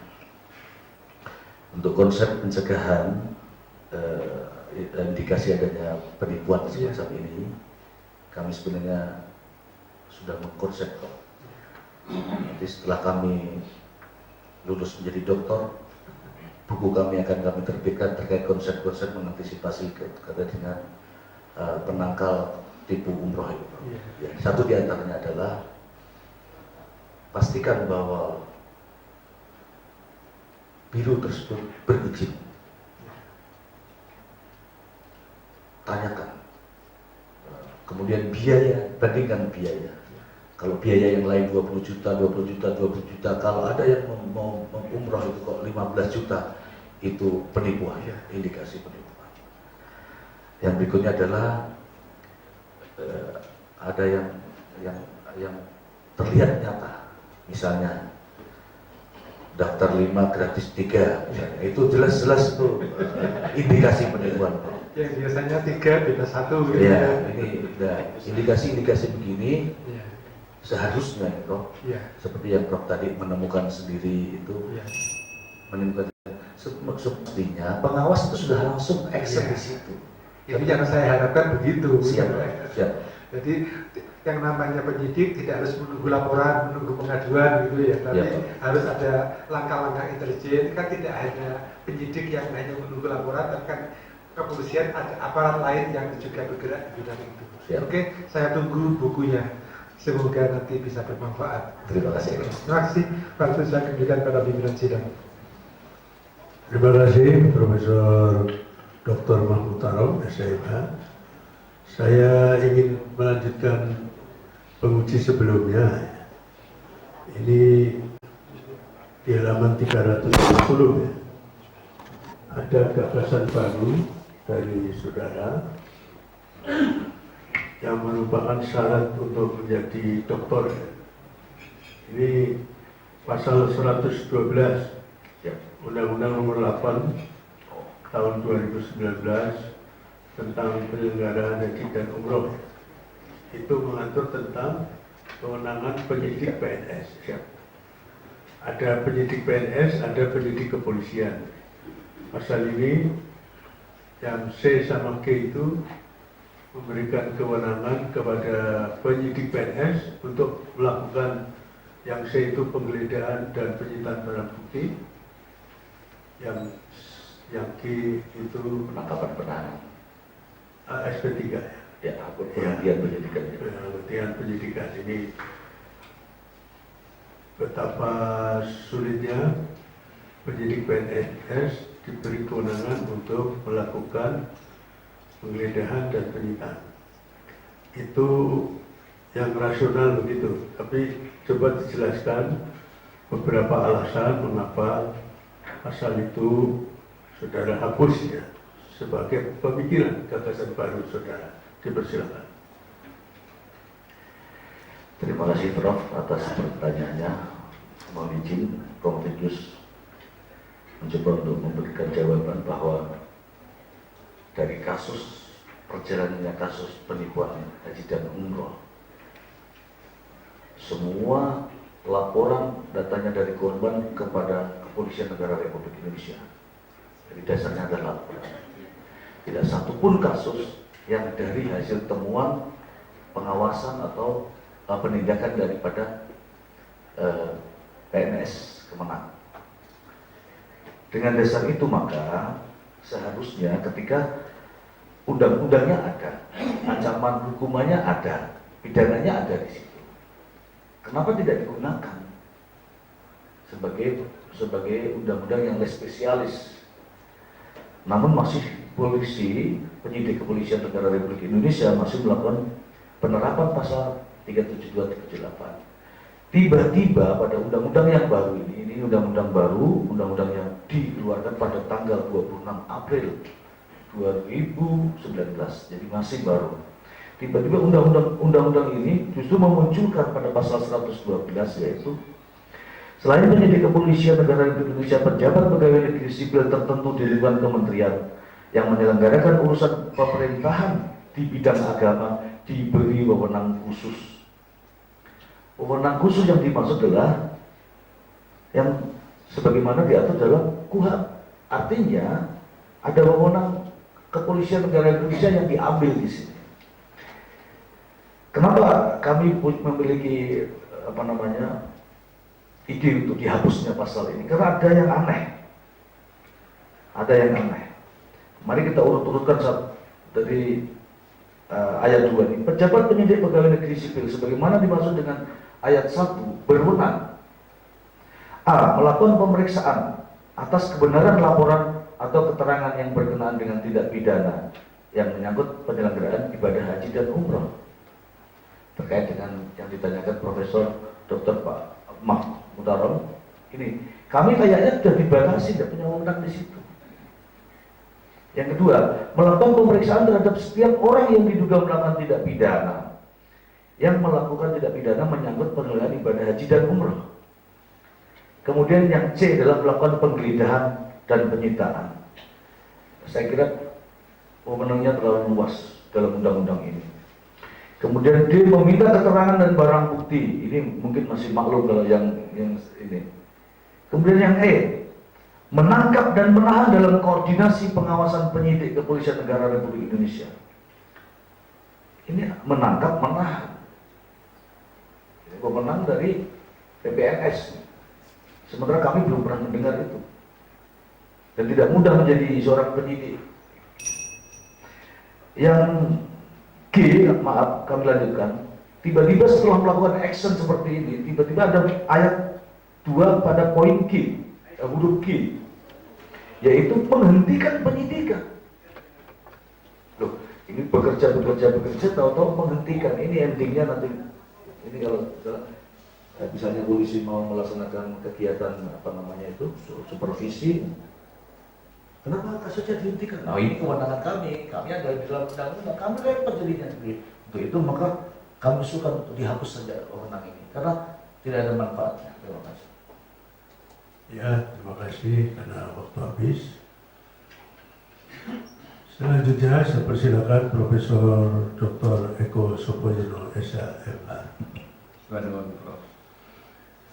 Untuk konsep pencegahan indikasi adanya penipuan semacam ini, kami sebenarnya sudah mengkonsep Bro. Nanti setelah kami lulus menjadi dokter, buku kami akan kami terbitkan terkait konsep-konsep mengantisipasi terkait dengan penangkal tipu umroh itu. Ya, satu di antaranya adalah pastikan bahwa biru tersebut berizin. Tanyakan. Kemudian biaya, bandingkan biaya. Kalau biaya yang lain 20 juta, 20 juta, 20 juta, kalau ada yang mau umroh itu kok 15 juta, itu penipuan, indikasi penipuan. Yang berikutnya adalah ada yang terlihat nyata, misalnya daftar 5 gratis 3, misalnya. Itu jelas-jelas itu indikasi penipuan. Yang biasanya 3 beda 1 gitu. Ya, ini indikasi-indikasi begini seharusnya Prof, seperti yang Prof tadi menemukan sendiri itu, menemukan semestinya pengawas itu sudah langsung action di situ. Jadi yang saya harapkan begitu. Siap. Jadi yang namanya penyidik tidak harus menunggu laporan, menunggu pengaduan gitu ya, tapi harus ada langkah-langkah intelijen. Kan tidak hanya penyidik yang hanya menunggu laporan, tapi kan kepolisian ada aparat lain yang juga bergerak di bidang itu. Siap. Oke, saya tunggu bukunya. Semoga nanti bisa bermanfaat. Terima kasih. Terima kasih. Waktu saya kembalikan pada pimpinan sidang. Terima kasih Profesor Dr. Mahmud Tarom, SIMH. Saya ingin melanjutkan penguji sebelumnya. Ini di halaman 360 ya. Ada gagasan baru dari saudara yang merupakan syarat untuk menjadi doktor. Ini pasal 112 Undang-Undang Nomor 8 Tahun 2019 tentang penyelenggaraan haji dan umroh. Itu mengatur tentang kewenangan penyidik PNS. Ada penyidik PNS, ada penyidik kepolisian. Pasal ini yang C sama G itu memberikan kewenangan kepada penyidik PNS untuk melakukan yang C itu penggeledahan dan penyitaan barang bukti, yang G itu Penangkapan penahanan. SP3 Ya, penghentian penyidikan. penghentian penyidikan. Ini betapa sulitnya penyidik PNS diberi kewenangan untuk melakukan penggeledahan dan penyitaan. Itu yang rasional begitu, tapi coba dijelaskan beberapa alasan mengapa pasal itu saudara hapus ya, sebagai pemikiran gagasan baru saudara. Dipersilakan. Terima kasih Prof atas pertanyaannya. Mohon izin Komitikus mencoba untuk memberikan jawaban bahwa dari kasus perjalanannya kasus penipuan haji dan umroh, semua laporan datanya dari korban kepada Kepolisian Negara Republik Indonesia. Jadi dasarnya adalah laporan. Tidak satupun kasus yang dari hasil temuan pengawasan atau penindakan daripada PNS Kemenang. Dengan dasar itu maka seharusnya ketika undang-undangnya ada, ancaman hukumannya ada, pidananya ada di situ. Kenapa tidak digunakan sebagai undang-undang yang spesialis? Namun masih polisi, penyidik kepolisian negara Republik Indonesia masih melakukan penerapan pasal 372-378. Tiba-tiba pada undang-undang yang baru ini undang-undang baru, undang-undang yang dikeluarkan pada tanggal 26 April 2019, jadi masih baru. Tiba-tiba undang-undang ini justru memunculkan pada pasal 112, yaitu selain penyidik kepolisian negara Republik Indonesia, pejabat pegawai negeri sipil tertentu di lingkungan kementerian yang menyelenggarakan urusan pemerintahan di bidang agama diberi wewenang khusus. Wewenang khusus yang dimaksud adalah yang sebagaimana diatur dalam KUHP. Artinya ada wewenang kepolisian negara Indonesia yang diambil di sini. Kenapa kami memiliki ide untuk dihapusnya pasal ini? Karena ada yang aneh. Ada yang aneh. Mari kita urut-urutkan dari ayat 2 ini. Pejabat penyidik pegawai negeri sipil sebagaimana dimaksud dengan ayat 1 berwenang A. Melakukan pemeriksaan atas kebenaran laporan atau keterangan yang berkenaan dengan tindak pidana yang menyangkut penyelenggaraan ibadah haji dan umroh. Terkait dengan yang ditanyakan Profesor Dr. Pak Mahmud Tarom, ini kami kayaknya sudah dibatasi, tidak punya wewenang di situ. Yang kedua, melakukan pemeriksaan terhadap setiap orang yang diduga melakukan tindak pidana yang melakukan tindak pidana menyangkut penyelenggaraan ibadah haji dan umroh. Kemudian yang C adalah melakukan penggeledahan dan penyitaan. Saya kira wewenangnya terlalu luas dalam undang-undang ini. Kemudian D meminta keterangan dan barang bukti. Ini mungkin masih maklum kalau yang ini. Kemudian yang E, menangkap dan menahan dalam koordinasi pengawasan penyidik kepolisian negara Republik Indonesia. Ini menangkap, menahan. Ini wewenang dari PPNS. Sementara kami belum pernah mendengar itu. Dan tidak mudah menjadi seorang penyidik Yang G, maaf kami lanjutkan, tiba-tiba setelah melakukan action seperti ini, tiba-tiba ada ayat 2 pada poin G, huruf G, yaitu menghentikan penyidikan. Loh, ini bekerja, tahu-tahu menghentikan. Ini endingnya nanti, ini kalau misalnya polisi mau melaksanakan kegiatan supervisi, kenapa kasusnya dihentikan? Nah, ini kewenangan kami ada di dalam undang-undang, kami repot jadinya. Untuk itu maka kami usulkan untuk dihapus saja wewenang ini, karena tidak ada manfaatnya. Terima kasih. Ya, terima kasih karena waktu habis. Selanjutnya saya persilakan Profesor Dr. Eko Sopoyono, SHMH. Prof.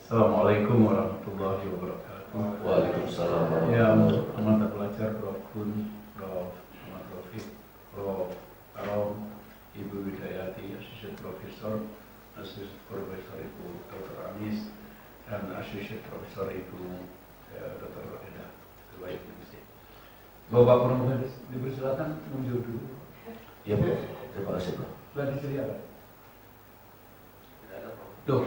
Assalamualaikum warahmatullahi wabarakatuh. Waalaikumsalam. Ya, aman belajar Prof. Kun, Prof. Ahmad Rafiq, Prof. Arom, Ibu Widayati, Associate Profesor, Associate Profesor Ibu Dr. Amis, dan Associate Profesor Ibu Dr. Eda. Terbaik di sini. Bapak Prof. dipersilakan muncul dulu. Ya, Bro. Terima kasih, Bro. Sudah disediakan. Tuh.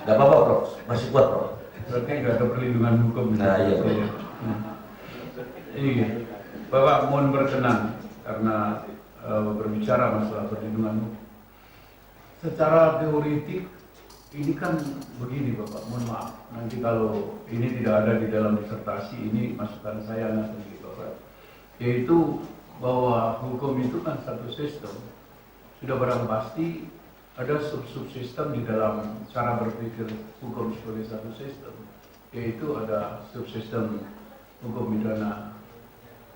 Gak apa-apa, Bro. Masih kuat, Bro. Berarti nggak ada perlindungan hukum. Nah, iya, Bro. Iya, Bapak mohon berkenan karena berbicara masalah perlindungan hukum. Secara teoritik ini kan begini Bapak, mohon maaf. Nanti kalau ini tidak ada di dalam disertasi, ini masukan saya nanti Bapak. Yaitu bahwa hukum itu kan satu sistem. Sudah barang pasti ada subsistem di dalam cara berpikir hukum sebagai satu sistem. Yaitu ada subsistem hukum pidana,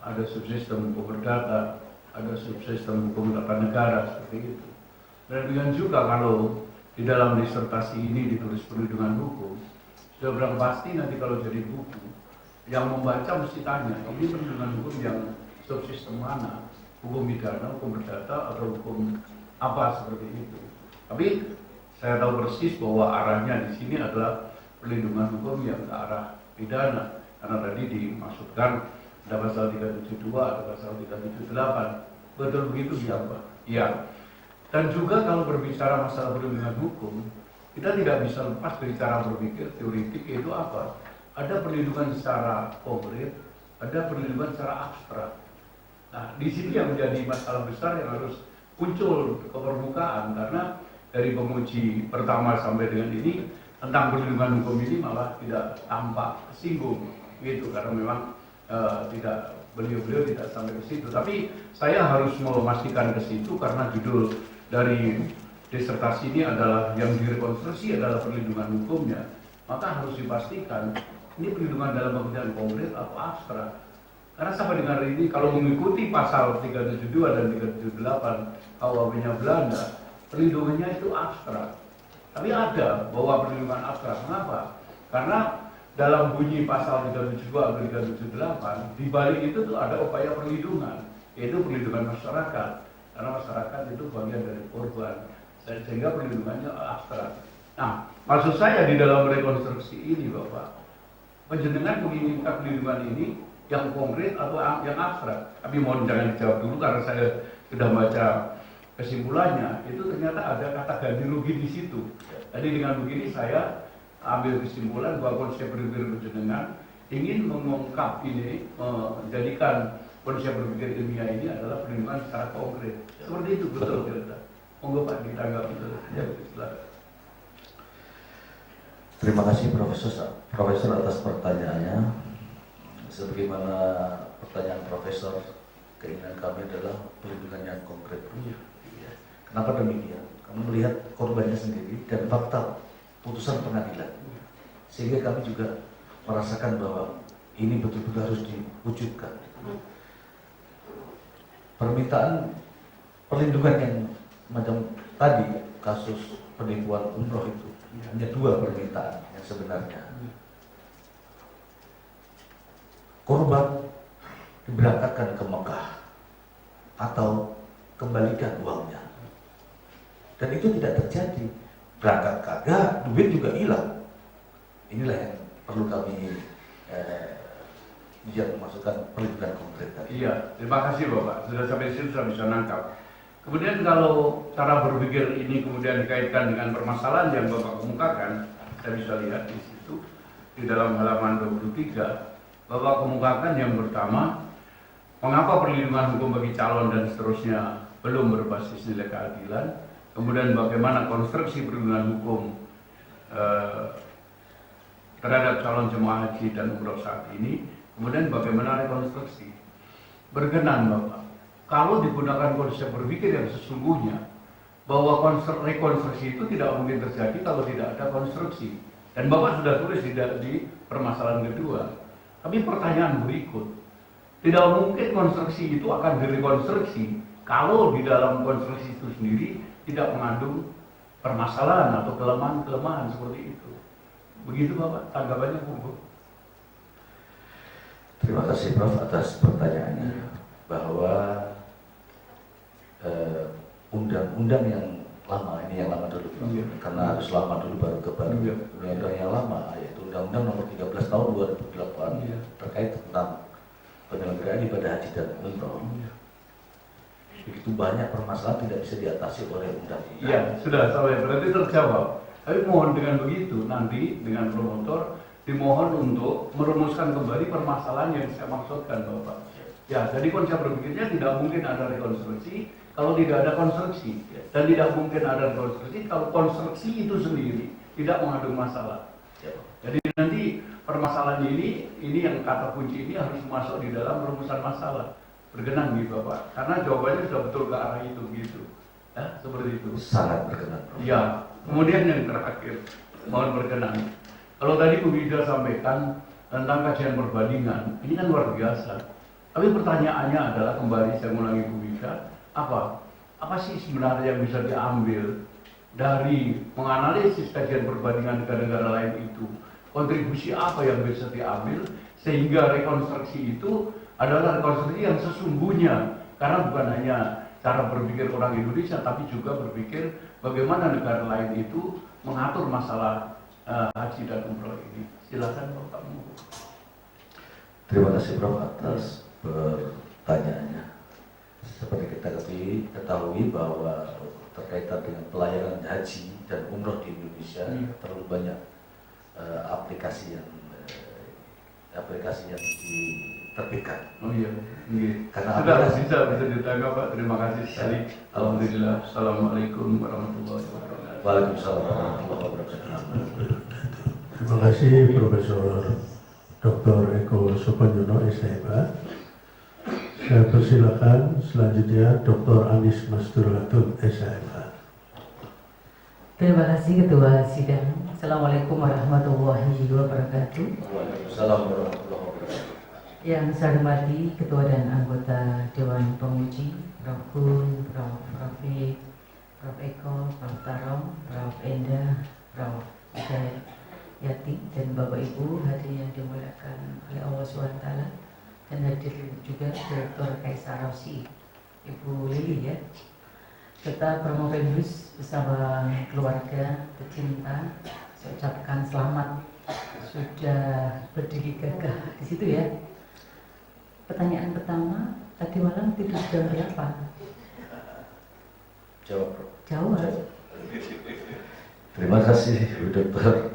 ada subsistem hukum perdata, ada subsistem hukum tata negara, seperti itu. Dan dengan juga kalau di dalam disertasi ini ditulis perlindungan hukum, sudah berang pasti nanti kalau jadi buku, yang membaca mesti tanya, ini perlindungan hukum yang subsistem mana? Hukum pidana, hukum perdata, atau hukum apa seperti itu. Tapi saya tahu persis bahwa arahnya di sini adalah perlindungan hukum yang ke arah pidana, karena tadi dimaksudkan ada pasal 372, ada pasal 378. Betul begitu siapa? Iya. Dan juga kalau berbicara masalah perlindungan hukum, kita tidak bisa lepas dari cara berpikir teoritik, yaitu apa? Ada perlindungan secara konkret, ada perlindungan secara abstrak. Nah, di sini yang menjadi masalah besar yang harus muncul ke permukaan, karena dari penguji pertama sampai dengan ini tentang perlindungan hukum ini malah tidak tampak kesinggung, gitu, karena memang tidak beliau-beliau tidak sampai ke situ. Tapi saya harus memastikan ke situ karena judul dari disertasi ini adalah yang direkonstruksi adalah perlindungan hukumnya, maka harus dipastikan ini perlindungan dalam pengertian konkret atau abstrak. Karena sampai dengan hari ini kalau mengikuti pasal 372 dan 378 KUHP-nya Belanda, perlindungannya itu abstrak. Tapi ada bahwa perlindungan abstrak. Mengapa? Karena dalam bunyi pasal 372 atau 378 di balik itu tuh ada upaya perlindungan, yaitu perlindungan masyarakat. Karena masyarakat itu bagian dari korban, sehingga perlindungannya abstrak. Nah, maksud saya di dalam rekonstruksi ini, Bapak, penjenengan menginginkan perlindungan ini yang konkret atau yang abstrak. Tapi mohon jangan dijawab dulu karena saya sudah baca kesimpulannya. Itu ternyata ada kata ganti rugi di situ. Jadi dengan begini saya ambil kesimpulan bahwa konsep berpikir penjenengan ingin mengungkap ini, menjadikan konsep berpikir ilmiah ini adalah perlindungan secara konkret. Seperti itu, betul kira-kira. Monggo Pak ditanggapi. Ya, silakan. Terima kasih Profesor atas pertanyaannya. Sebagaimana pertanyaan Profesor, keinginan kami adalah perlindungan yang konkret. Kenapa demikian? Kami melihat korbannya sendiri dan fakta putusan pengadilan, sehingga kami juga merasakan bahwa ini betul-betul harus diwujudkan. Permintaan perlindungan yang macam tadi kasus penipuan umroh itu hanya dua permintaan yang sebenarnya. Korban diberangkatkan ke Mekah atau kembalikan uangnya, dan itu tidak terjadi. Berangkat kagak, duit juga hilang. Inilah yang perlu kami dia memasukkan perlindungan konkret tadi. Iya, terima kasih Bapak. Sudah sampai sini sudah bisa nangkap. Kemudian kalau cara berpikir ini kemudian dikaitkan dengan permasalahan yang Bapak kemukakan, saya bisa lihat di situ di dalam halaman 23, Bapak kemukakan yang pertama, mengapa perlindungan hukum bagi calon dan seterusnya belum berbasis nilai keadilan. Kemudian bagaimana konstruksi perlindungan hukum terhadap calon jemaah haji dan umroh saat ini. Kemudian bagaimana rekonstruksi. Berkenan Bapak, kalau digunakan konsep berpikir yang sesungguhnya, bahwa rekonstruksi itu tidak mungkin terjadi kalau tidak ada konstruksi. Dan Bapak sudah tulis di permasalahan kedua. Tapi pertanyaan berikut, tidak mungkin konstruksi itu akan direkonstruksi kalau di dalam konstruksi itu sendiri tidak mengandung permasalahan atau kelemahan-kelemahan seperti itu. Begitu Bapak, tanggapannya Bu. Terima kasih Prof atas pertanyaannya, bahwa undang-undang yang lama ini yang lama dulu, karena harus lama dulu baru ke baru. Undang-undang yang lama yaitu Undang-Undang Nomor 13 Tahun 2008 terkait tentang penyelenggaraan ibadah haji dan umroh. Begitu banyak permasalahan tidak bisa diatasi oleh undang-undang. Iya, sudah sampai berarti terjawab. Tapi mohon dengan begitu nanti dengan promotor dimohon untuk merumuskan kembali permasalahan yang saya maksudkan Bapak. Ya, jadi konsep berpikirnya tidak mungkin ada rekonstruksi kalau tidak ada konstruksi, dan tidak mungkin ada rekonstruksi kalau konstruksi itu sendiri tidak mengandung masalah. Jadi nanti permasalahan ini yang kata kunci ini harus masuk di dalam rumusan masalah. Berkenan nih Bapak, karena jawabannya sudah betul ke arah itu gitu. Ya, seperti itu. Sangat berkenan. Ya, kemudian yang terakhir, mohon berkenan. Kalau tadi Bu Wida sampaikan tentang kajian perbandingan, ini kan luar biasa. Tapi pertanyaannya adalah, kembali saya ulangi Bu Wida, apa sih sebenarnya yang bisa diambil dari menganalisis kajian perbandingan negara-negara lain itu? Kontribusi apa yang bisa diambil sehingga rekonstruksi itu adalah rekonstruksi yang sesungguhnya, karena bukan hanya cara berpikir orang Indonesia, tapi juga berpikir bagaimana negara lain itu mengatur masalah haji dan umroh ini. Silakan Bapak. Terima kasih Prof atas pertanyaannya. Seperti kita ketahui bahwa terkaitan dengan pelayanan haji dan umroh di Indonesia terlalu banyak aplikasi yang diterbitkan. Oh iya, karena sudah bisa ditangkap Pak. Terima kasih sekali. Alhamdulillah. Assalamualaikum warahmatullahi wabarakatuh. Waalaikumsalam warahmatullahi wabarakatuh. Terima kasih Profesor Dr. Eko Sopanjono SMA. Saya persilakan selanjutnya Dr. Anis Masturhatun SMA. Terima kasih Ketua Sidang. Assalamualaikum warahmatullahi wabarakatuh. Waalaikumsalam warahmatullahi wabarakatuh. Yang saya hormati Ketua dan anggota Dewan Penguji, Prof. Kun, Prof. Rafiq, Prof. Eko, Prof. Tarong, Prof. Enda, Prof. Yati, dan Bapak Ibu hadirin yang dimuliakan oleh Allah SWT, dan hadir juga Dr. Kaisar Rosi, Ibu Lili ya, serta Promo Venus bersama keluarga pecinta. Saya ucapkan selamat sudah berdiri gagah di situ ya. Pertanyaan pertama, tadi malam tidur jam berapa? Jawab. Terima kasih Bu Dokter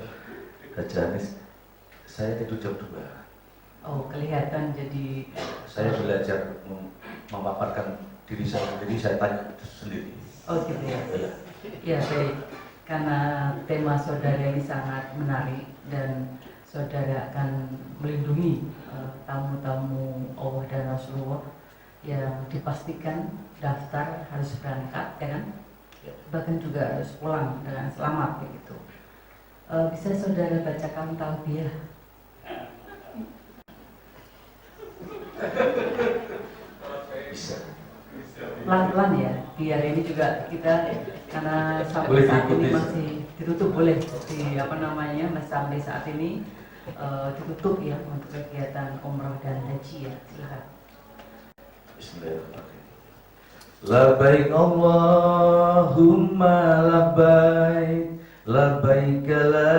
Anis. Saya tidur jam 2. Oh, kelihatan jadi. Saya belajar memaparkan diri saya sendiri, saya tanya sendiri. Oh gitu ya. Ya baik. Karena tema saudara ini sangat menarik dan saudara akan melindungi tamu-tamu Allah dan Rasulullah yang dipastikan daftar harus berangkat, ya kan? Bahkan juga harus pulang dengan selamat begitu. Bisa saudara bacakan talbiyah? Bisa. Pelan-pelan ya, biar ini juga kita, karena sampai saat ini masih ditutup, boleh sampai saat ini ditutup ya untuk kegiatan umroh dan haji ya. Silakan. Bismillahirrahmanirrahim. Labbaik Allahumma labbaik, labbaik la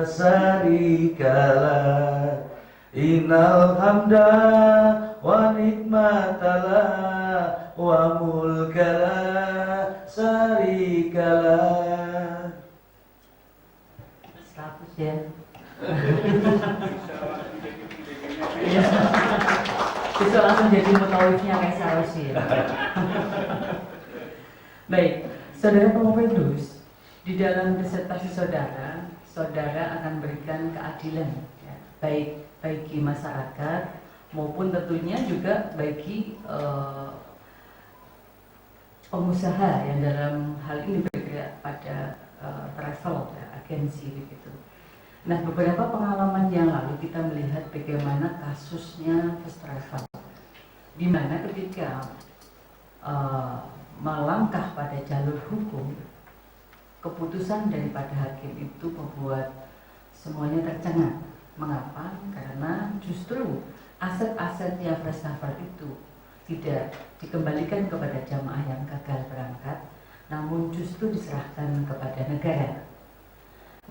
syarika lak, Innal hamda wa nikmatala wa mulkala sarikala. 100 ya. Bisa langsung jadi mutawifnya kayak Sarosi ya. Baik, saudara Pemofendus, di dalam disertasi saudara, saudara akan berikan keadilan ya, baik bagi masyarakat maupun tentunya juga bagi pengusaha yang dalam hal ini bergerak pada travel ya, agensi begitu. Nah, beberapa pengalaman yang lalu kita melihat bagaimana kasusnya first travel, di mana ketika melangkah pada jalur hukum, keputusan daripada hakim itu membuat semuanya tercengang. Mengapa? Karena justru aset-aset yang first travel itu tidak dikembalikan kepada jamaah yang gagal berangkat, namun justru diserahkan kepada negara.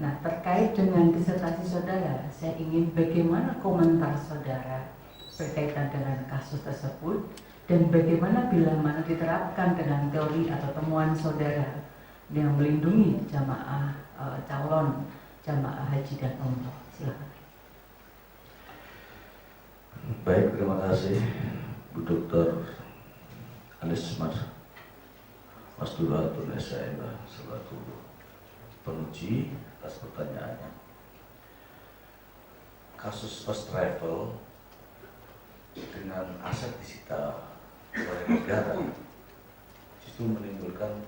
Nah, terkait dengan disertasi saudara, saya ingin bagaimana komentar saudara berkaitan dengan kasus tersebut dan bagaimana bila mana diterapkan dengan teori atau temuan saudara yang melindungi jamaah calon jamaah haji dan umroh. Silakan. Baik, terima kasih Bu Dr. Anis Mas Durahatun SIM selaku penguji atas pertanyaannya. Kasus first travel dengan aset disita oleh negara justru menimbulkan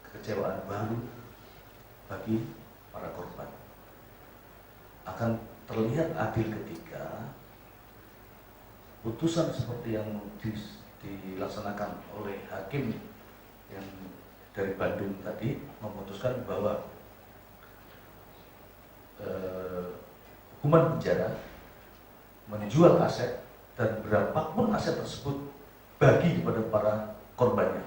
kekecewaan baru bagi para korban. Akan terlihat adil ketika putusan seperti yang dilaksanakan oleh hakim yang dari Bandung tadi memutuskan bahwa hukuman penjara menjual aset dan berapapun aset tersebut bagi kepada para korbannya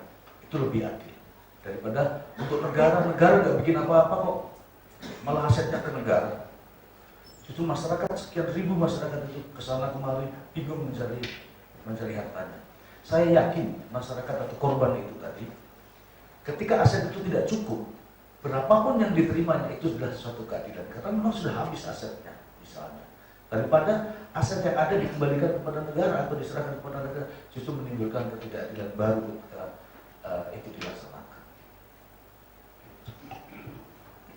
itu lebih adil daripada untuk negara nggak bikin apa-apa kok, malah asetnya ke negara. Justru masyarakat, sekian ribu masyarakat itu kesana kemari bingung mencari hartanya. Saya yakin masyarakat atau korban itu tadi, ketika aset itu tidak cukup, berapapun yang diterimanya itu adalah suatu keadilan karena memang sudah habis asetnya misalnya. Daripada aset yang ada dikembalikan kepada negara atau diserahkan kepada negara, justru menimbulkan ketidakadilan baru ketika itu dilaksanakan.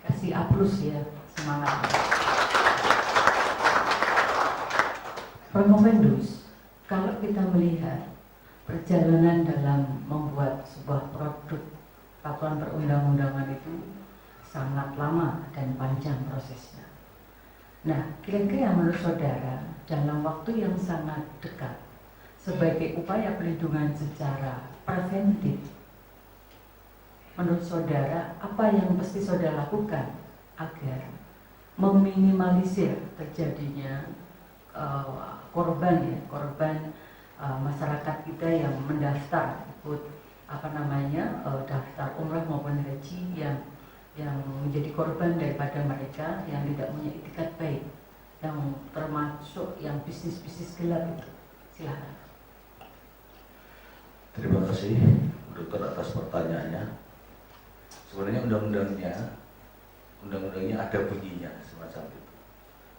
Kasih aplaus ya, semangat. Pemofendus, kalau kita melihat perjalanan dalam membuat sebuah produk peraturan perundang-undangan itu sangat lama dan panjang prosesnya. Nah, kira-kira menurut saudara dalam waktu yang sangat dekat sebagai upaya perlindungan secara preventif, menurut saudara apa yang mesti saudara lakukan agar meminimalisir terjadinya korban masyarakat kita yang mendaftar ikut daftar umrah maupun haji yang menjadi korban daripada mereka yang tidak punya itikat baik, yang termasuk yang bisnis-bisnis gelap itu. Silakan. Terima kasih Dokter atas pertanyaannya. Sebenarnya undang-undangnya ada bunyinya semacam itu.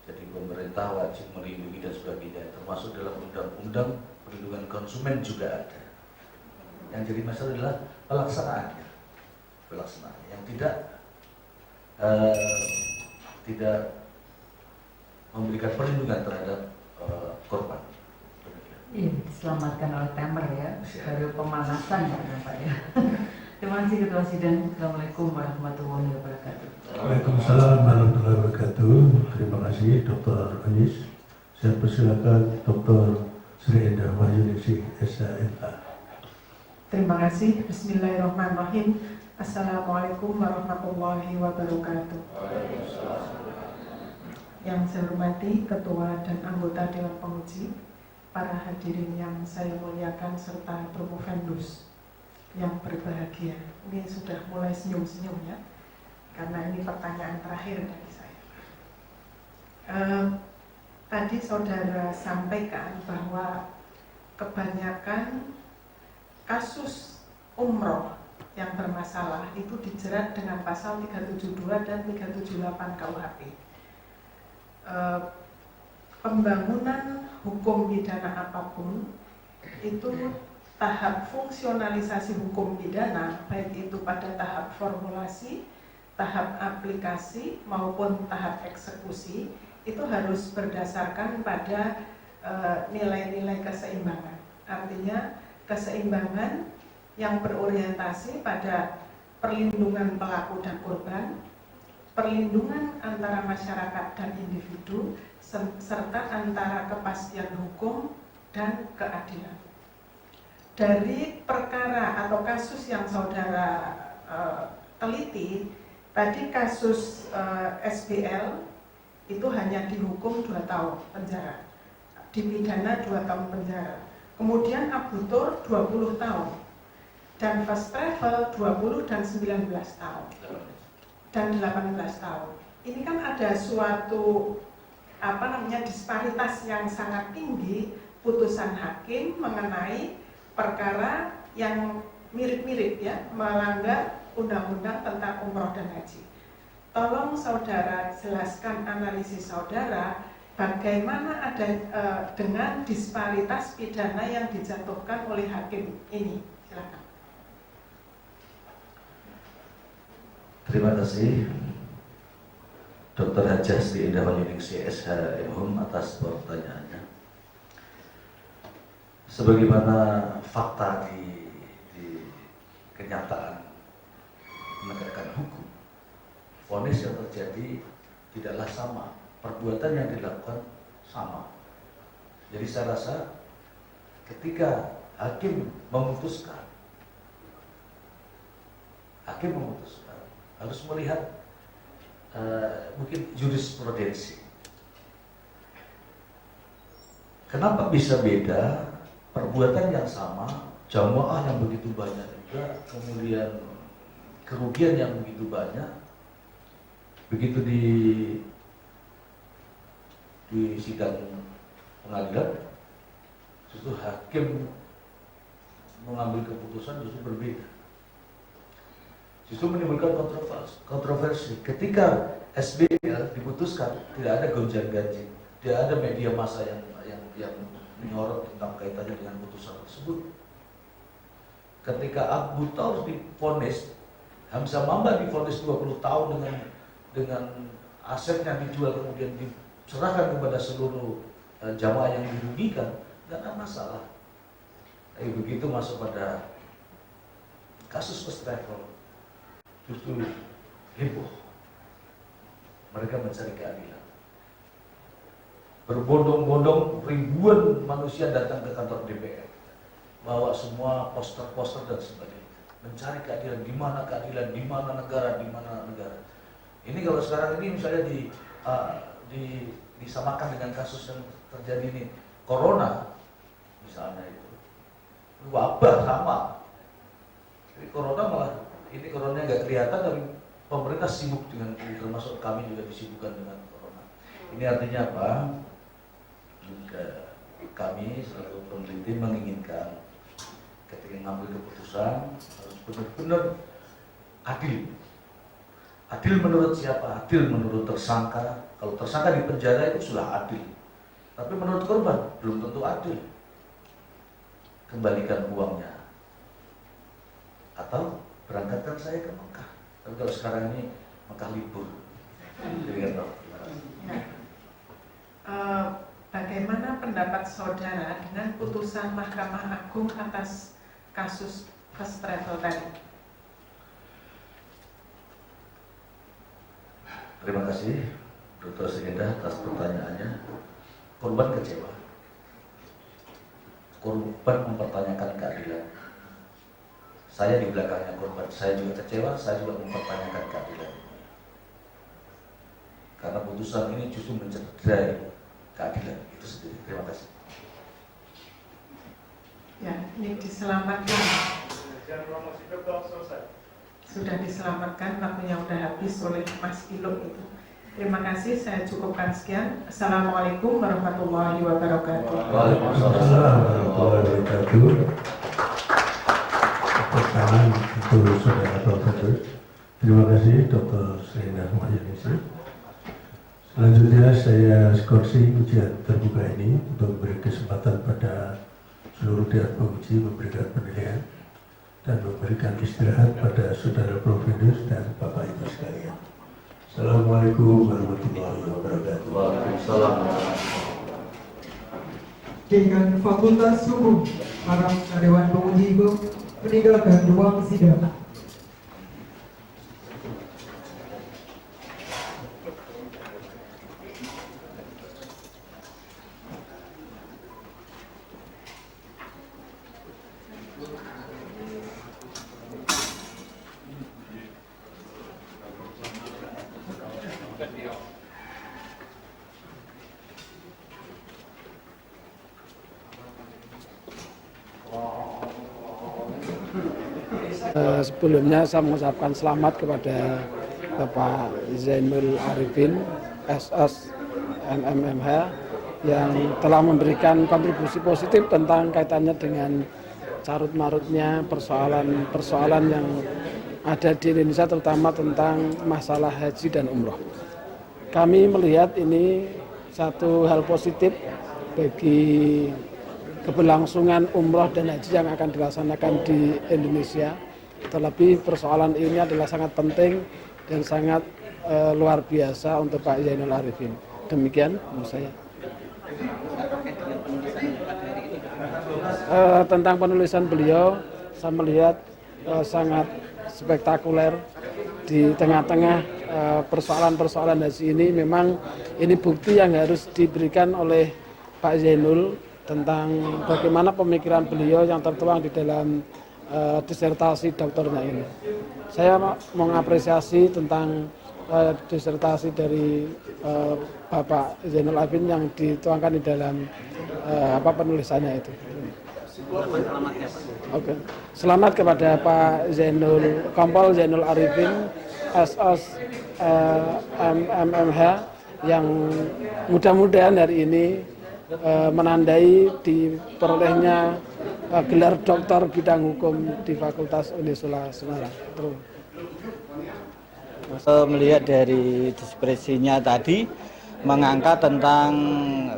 Jadi pemerintah wajib melindungi dan sebagainya, termasuk dalam undang-undang perlindungan konsumen juga ada. Yang jadi masalah adalah pelaksanaannya, yang tidak memberikan perlindungan terhadap korban. Iya, diselamatkan oleh timer ya, baru pemanasan ya Pak ya. Terima kasih Ketua Sidang. Assalamualaikum warahmatullahi wabarakatuh. Waalaikumsalam warahmatullahi wabarakatuh. Terima kasih Dr. Anis. Saya persilakan Dr. Sri Endah Wahyuningsih, SHMA. Terima kasih. Bismillahirrahmanirrahim. Assalamualaikum warahmatullahi wabarakatuh. Yang saya hormati Ketua dan anggota Dewan Penguji, para hadirin yang saya muliakan serta Pemofendus yang berbahagia. Ini sudah mulai senyum-senyum ya, karena ini pertanyaan terakhir dari saya. tadi saudara sampaikan bahwa kebanyakan kasus umroh yang bermasalah itu dijerat dengan pasal 372 dan 378 KUHP. Pembangunan hukum pidana apapun itu tahap fungsionalisasi hukum pidana, baik itu pada tahap formulasi, tahap aplikasi maupun tahap eksekusi, itu harus berdasarkan pada nilai-nilai keseimbangan. Artinya keseimbangan yang berorientasi pada perlindungan pelaku dan korban, perlindungan antara masyarakat dan individu, serta antara kepastian hukum dan keadilan. Dari perkara atau kasus yang saudara teliti, tadi kasus SBL itu hanya dihukum 2 tahun penjara, dipidana 2 tahun penjara. Kemudian Abu Tur 20 tahun, dan First Travel 20 dan 19 tahun, dan 18 tahun. Ini kan ada suatu disparitas yang sangat tinggi putusan hakim mengenai perkara yang mirip-mirip ya, melanggar undang-undang tentang umroh dan haji. Tolong saudara jelaskan analisis saudara bagaimana ada dengan disparitas pidana yang dijatuhkan oleh hakim ini. Silakan. Terima kasih Dr. Hajah Sri Indah Wahyuningsi SHMHUM atas pertanyaannya. Sebagaimana fakta di kenyataan menegakkan hukum, vonis yang terjadi tidaklah sama, perbuatan yang dilakukan sama. Jadi saya rasa ketika hakim memutuskan harus melihat mungkin jurisprudensi. Kenapa bisa beda? Perbuatan yang sama, jamaah yang begitu banyak juga, kemudian kerugian yang begitu banyak. Begitu di sidang pengadilan, justru hakim mengambil keputusan justru berbeda. Justru menimbulkan kontroversi. Ketika SBL diputuskan, tidak ada gonjang-ganjing, tidak ada media massa yang menyorot tentang kaitannya dengan putusan tersebut. Ketika Abu Tur divonis, Hamzah Mamba divonis 20 tahun dengan asetnya dijual kemudian diserahkan kepada seluruh jamaah yang dirugikan, tidak ada masalah. Tapi begitu masuk pada kasus First Travel, justru heboh. Mereka mencari keadilan. Berbondong-bondong ribuan manusia datang ke kantor DPR, bawa semua poster-poster dan sebagainya, mencari keadilan. Di mana keadilan? Di mana negara? Di mana negara? Ini kalau sekarang ini misalnya disamakan dengan kasus yang terjadi ini, corona misalnya itu, wabah sama. Jadi corona malah ini coronanya nggak kelihatan, tapi pemerintah sibuk dengan, termasuk kami juga disibukkan dengan corona. Ini artinya apa? Juga kami selalu peneliti menginginkan ketika mengambil keputusan harus benar-benar adil. Adil menurut siapa? Adil menurut tersangka. Kalau tersangka di penjara itu sudah adil, tapi menurut korban belum tentu adil. Kembalikan uangnya atau berangkatkan saya ke Mekah. Tapi kalau sekarang ini Mekah libur. Bagaimana pendapat saudara dengan putusan Mahkamah Agung atas kasus First Travel tadi? Terima kasih Dr. Sri Indah atas pertanyaannya. Korban kecewa. Korban mempertanyakan keadilan. Saya di belakangnya korban, saya juga kecewa, saya juga mempertanyakan keadilan. Karena putusan ini justru mencederai keadilan itu sendiri. Terima kasih. Ya, ini diselamatkan. Sudah diselamatkan, waktunya sudah habis oleh Mas Iluk itu. Terima kasih, saya cukupkan sekian. Assalamualaikum warahmatullahi wabarakatuh. Waalaikumsalam warahmatullahi wabarakatuh. Tepuk tangan untuk saudara Profesor. Terima kasih Dr. Srina Mahyanisi. Selanjutnya saya skorsing ujian terbuka ini untuk memberi kesempatan pada seluruh Dewan Penguji memberikan penilaian dan memberikan istirahat pada saudara Profesor dan Bapak Ibu sekalian. Assalamualaikum warahmatullahi wabarakatuh. Waalaikumsalam. Dengan Fakultas Hukum, para Dewan Penguji meninggalkan ruang sidang. Sebelumnya saya mengucapkan selamat kepada Bapak Zainul Arifin, SS MMMH, yang telah memberikan kontribusi positif tentang kaitannya dengan carut-marutnya persoalan-persoalan yang ada di Indonesia, terutama tentang masalah haji dan umroh. Kami melihat ini satu hal positif bagi keberlangsungan umroh dan haji yang akan dilaksanakan di Indonesia. Terlebih persoalan ini adalah sangat penting dan sangat luar biasa untuk Pak Zainul Arifin. Demikian menurut saya. Tentang penulisan beliau, saya melihat sangat spektakuler di tengah-tengah persoalan-persoalan haji ini. Memang ini bukti yang harus diberikan oleh Pak Zainul tentang bagaimana pemikiran beliau yang tertuang di dalam disertasi doktornya ini. Saya mengapresiasi tentang disertasi dari Bapak Zainul Arifin yang dituangkan di dalam penulisannya itu. Oke. Selamat kepada Pak Zainul Kompol Zainul Arifin, SS MMH, yang mudah-mudahan hari ini menandai diperolehnya gelar doktor bidang hukum di Fakultas Unisula Semarang. Melihat dari ekspresinya tadi mengangkat tentang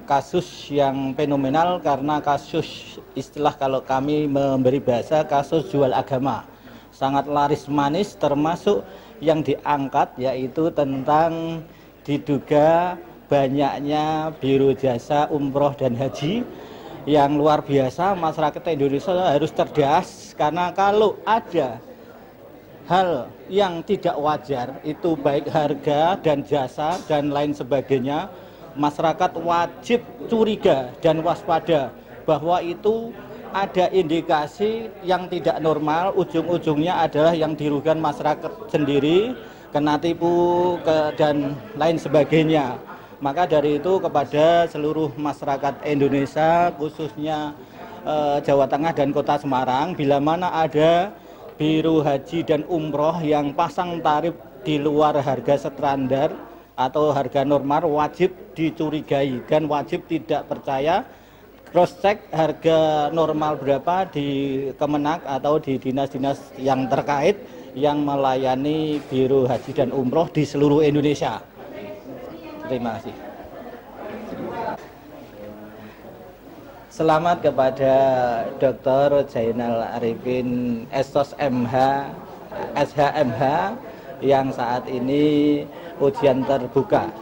kasus yang fenomenal, karena kasus, istilah kalau kami memberi bahasa, kasus jual agama sangat laris manis, termasuk yang diangkat yaitu tentang diduga banyaknya biro jasa umroh dan haji yang luar biasa. Masyarakat Indonesia harus cerdas, karena kalau ada hal yang tidak wajar, itu baik harga dan jasa dan lain sebagainya, masyarakat wajib curiga dan waspada bahwa itu ada indikasi yang tidak normal. Ujung-ujungnya adalah yang dirugikan masyarakat sendiri, kena tipu dan lain sebagainya. Maka dari itu kepada seluruh masyarakat Indonesia, khususnya Jawa Tengah dan Kota Semarang, bila mana ada biro haji dan umroh yang pasang tarif di luar harga standar atau harga normal, wajib dicurigai dan wajib tidak percaya. Cross check harga normal berapa di Kemenak atau di dinas-dinas yang terkait yang melayani biro haji dan umroh di seluruh Indonesia. Terima kasih. Selamat kepada Dr. Zainal Arifin, SOS MH, SHMH, yang saat ini ujian terbuka.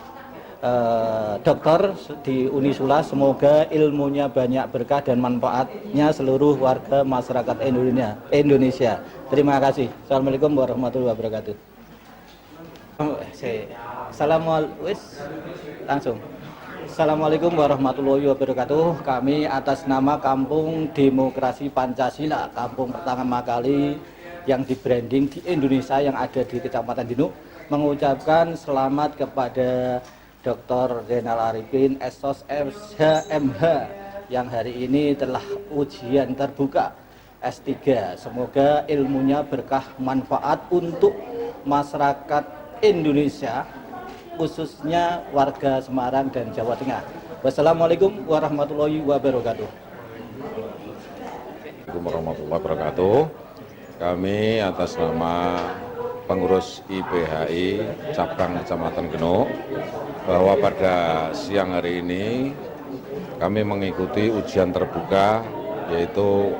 Dokter di Unisula, semoga ilmunya banyak berkah dan manfaatnya seluruh warga masyarakat Indonesia. Terima kasih. Assalamualaikum warahmatullahi wabarakatuh. Assalamualaikum warahmatullahi wabarakatuh. Kami atas nama Kampung Demokrasi Pancasila, kampung pertama kali yang di branding di Indonesia yang ada di Kecamatan Dinu, mengucapkan selamat kepada Dr. Zainal Arifin, SOS MH, yang hari ini telah ujian terbuka S3. Semoga ilmunya berkah manfaat untuk masyarakat Indonesia khususnya warga Semarang dan Jawa Tengah. Wassalamualaikum warahmatullahi wabarakatuh. Assalamualaikum warahmatullahi wabarakatuh. Kami atas nama pengurus IPHI Cabang Kecamatan Genuk bahwa pada siang hari ini kami mengikuti ujian terbuka yaitu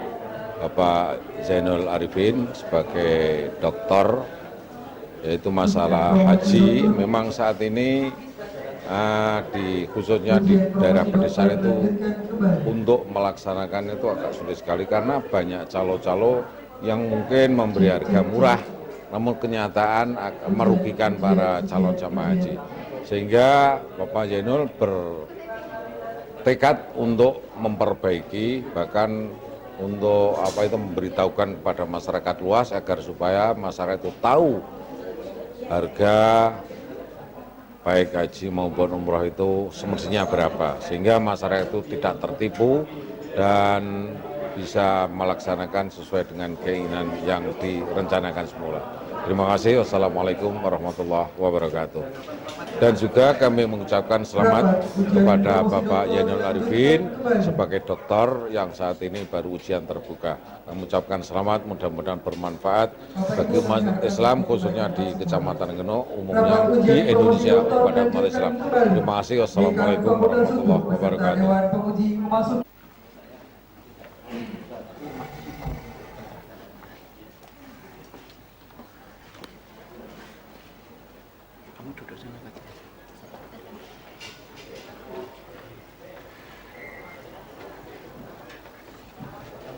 Bapak Zainul Arifin sebagai dokter yaitu masalah haji. Memang saat ini khususnya di daerah pedesaan itu untuk melaksanakan itu agak sulit sekali karena banyak calo-calo yang mungkin memberi harga murah namun kenyataan merugikan para calon jamaah haji, sehingga Bapak Zainul bertekad untuk memperbaiki, bahkan untuk memberitahukan kepada masyarakat luas agar supaya masyarakat itu tahu harga baik haji maupun umroh itu semestinya berapa, sehingga masyarakat itu tidak tertipu dan bisa melaksanakan sesuai dengan keinginan yang direncanakan semula. Terima kasih. Wassalamualaikum warahmatullahi wabarakatuh. Dan juga kami mengucapkan selamat kepada Bapak Zainul Arifin sebagai dokter yang saat ini baru ujian terbuka. Kami mengucapkan selamat, mudah-mudahan bermanfaat bagi umat Islam khususnya di Kecamatan Genuk, umumnya di Indonesia kepada umat Islam. Terima kasih. Wassalamualaikum warahmatullahi wabarakatuh.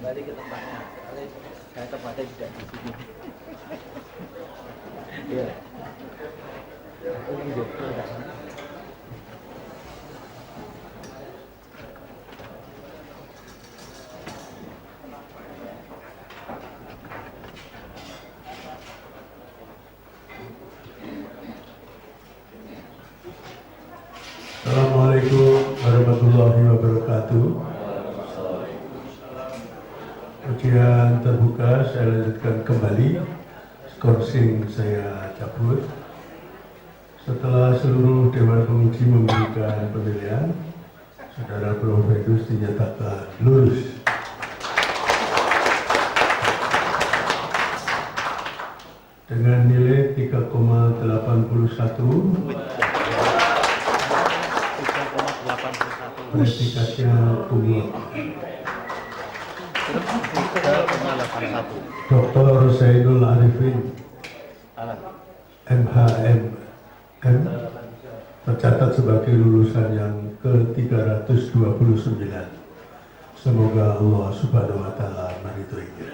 Kembali ke tempatnya, saya tempatnya tidak di sini. Ya. Assalamualaikum warahmatullahi wabarakatuh. Ujian terbuka saya lanjutkan kembali, skorsing saya cabut. Setelah seluruh Dewan Penguji memberikan penilaian, Saudara Prof. Fedus dinyatakan lulus. Dengan nilai 3,81, predikatnya kumlot. Dr. Zainul Arifin MHMM tercatat sebagai lulusan yang ke-329. Semoga Allah Subhanahu wa Ta'ala meridhoinya.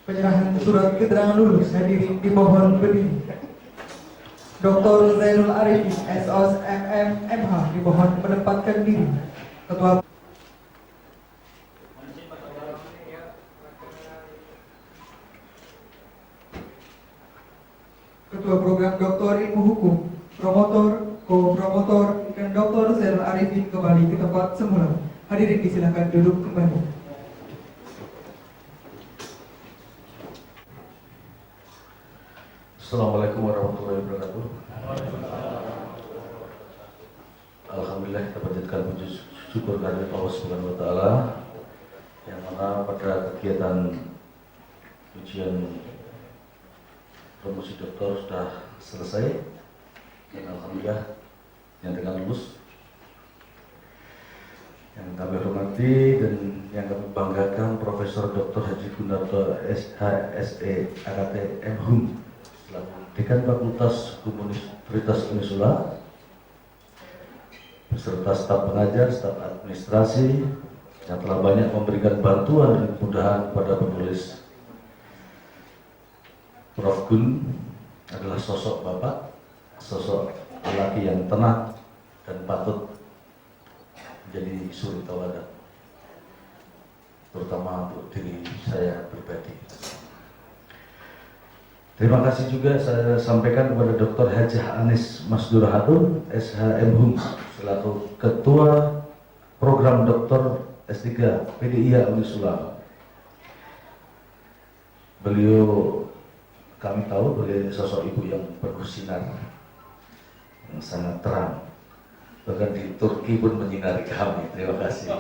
Penyerahan surat keterangan lulus hadirin dimohon berdiri. Dr. Zainul Arifin SOS MMH dimohon menempatkan diri. Ketua Program Doktor Ilmu Hukum, Promotor, Co-Promotor, dan Dr. Zainul Arifin kembali ke tempat semula. Hadirin disilakan duduk kembali. Assalamualaikum warahmatullahi wabarakatuh. Alhamdulillah kita panjatkan puji syukur kehadirat Allah Subhanahu wa Ta'ala yang mana pada kegiatan ujian promosi doktor sudah selesai dan alhamdulillah yang dengan lulus. Yang kami hormati dan yang kami banggakan Profesor Dr. Haji Gunarto SHSE AKT MHUM Dekan Fakultas Hukum Universitas Unisula beserta staf pengajar, staf administrasi yang telah banyak memberikan bantuan dan kemudahan kepada penulis. Prof. Gun adalah sosok bapak, sosok lelaki yang tenang dan patut menjadi suri tauladan, terutama untuk diri saya pribadi. Terima kasih juga saya sampaikan kepada Dr. Hajah Anis Masdur Hatun, SHMHUM, selaku Ketua Program Doktor S3 PDIA Unisula. Beliau kami tahu beliau sosok ibu yang penuh sinar, yang sangat terang. Bahkan di Turki pun menyinari kami. Terima kasih.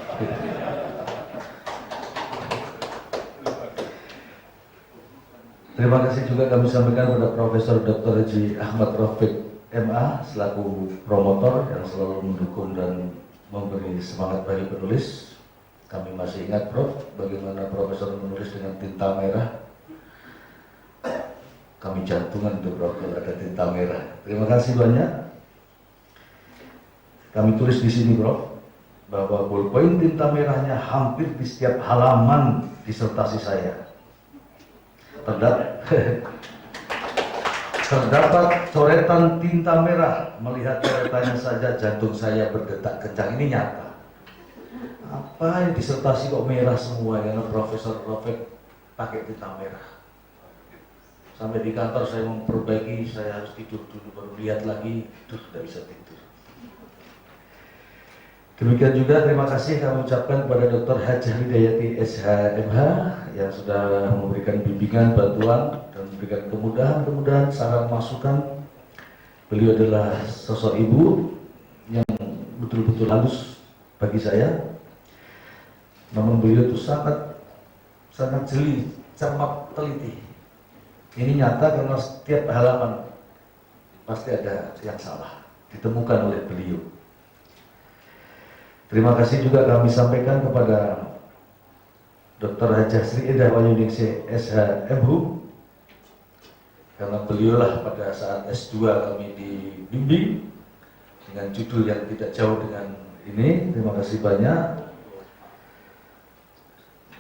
Terima kasih juga kami sampaikan kepada Profesor Dr. Haji Ahmad Rafiq MA selaku promotor yang selalu mendukung dan memberi semangat bagi penulis. Kami masih ingat, Prof, bagaimana Profesor menulis dengan tinta merah. Kami jantungan tuh, Prof, kalau ada tinta merah. Terima kasih banyak. Kami tulis di sini, Prof, bahwa ballpoint tinta merahnya hampir di setiap halaman disertasi saya. Terdapat coretan tinta merah. Melihat coretannya saja jantung saya berdetak kencang. Ini nyata. Apa yang disertasi kok merah semua? Karena Profesor Rafiq pakai tinta merah. Sampai di kantor saya memperbaiki, saya harus tidur dulu, baru lihat lagi, tidak bisa tidur. Demikian juga terima kasih kami ucapkan kepada Dr. Hajah Hidayati SHMH yang sudah memberikan bimbingan, bantuan, dan memberikan kemudahan saran masukan. Beliau adalah sosok ibu yang betul-betul halus bagi saya. Namun beliau itu sangat jeli, cermat, teliti. Ini nyata karena setiap halaman pasti ada yang salah, ditemukan oleh beliau. Terima kasih juga kami sampaikan kepada Dr. Hajah Sri Indah Wahyuningsih SHMH, karena beliaulah pada saat S2 kami dibimbing dengan judul yang tidak jauh dengan ini. Terima kasih banyak.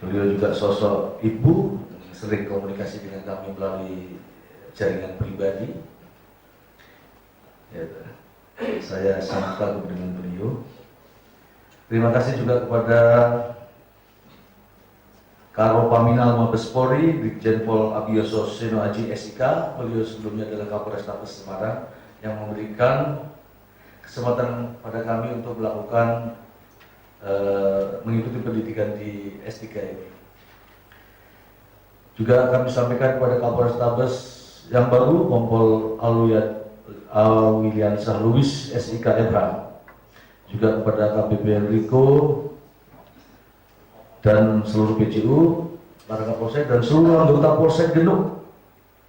Beliau juga sosok ibu, sering komunikasi dengan kami melalui jaringan pribadi. Ya, saya sangat kagum dengan beliau. Terima kasih juga kepada Karo Paminal Mabes Polri, Brigjen Pol Abioso Seno Aji SIK. Beliau sebelumnya adalah Kapolrestabes Semarang yang memberikan kesempatan pada kami untuk melakukan mengikuti pendidikan di S3 ini. Juga kami sampaikan kepada Kapolrestabes yang baru, Kompol Alwiliansah Luis SIK MH. Juga kepada KBP Enrico dan seluruh PJU, para Kapolsek dan seluruh anggota Polsek Genuk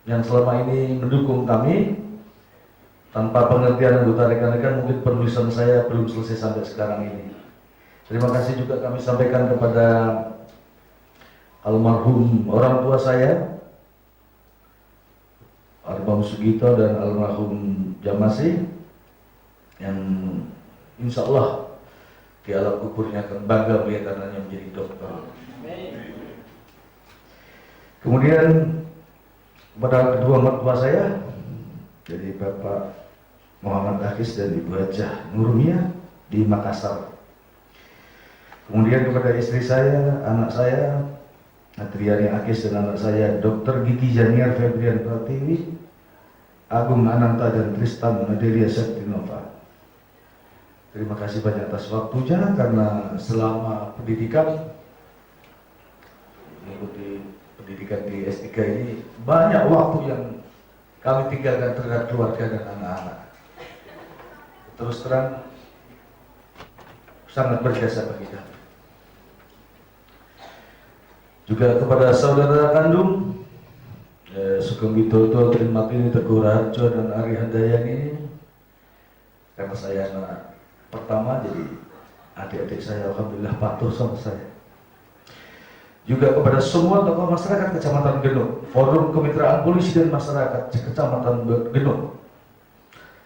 yang selama ini mendukung kami. Tanpa pengertian anggota rekan-rekan mungkin penulisan saya belum selesai sampai sekarang ini. Terima kasih juga kami sampaikan kepada almarhum orang tua saya, almarhum Sugito dan almarhum Jamasi, yang insya Allah di alam kuburnya akan bangga melihat anaknya menjadi dokter. Kemudian kepada kedua mertua saya, jadi Bapak Muhammad Hafiz dan Ibu Hajah Nurmia di Makassar. Kemudian kepada istri saya, anak saya Adriani Akis dan anak saya Dr. Gigi Janiar Febrian Pratiwi, Agung Ananta dan Tristan Adelia Septinova. Terima kasih banyak atas waktunya, karena selama pendidikan mengikuti pendidikan di S3 ini banyak waktu yang kami tinggalkan terhadap keluarga dan anak-anak. Terus terang sangat berjasa bagi kami. Juga kepada saudara kandung Sugeng Widodo, Trimatini, Teguh Raharjo dan Ari Handayani, karena saya anak pertama, jadi adik-adik saya alhamdulillah patuh sama saya. Juga kepada semua tokoh masyarakat Kecamatan Genuk, Forum Kemitraan Polisi dan Masyarakat Kecamatan Genuk.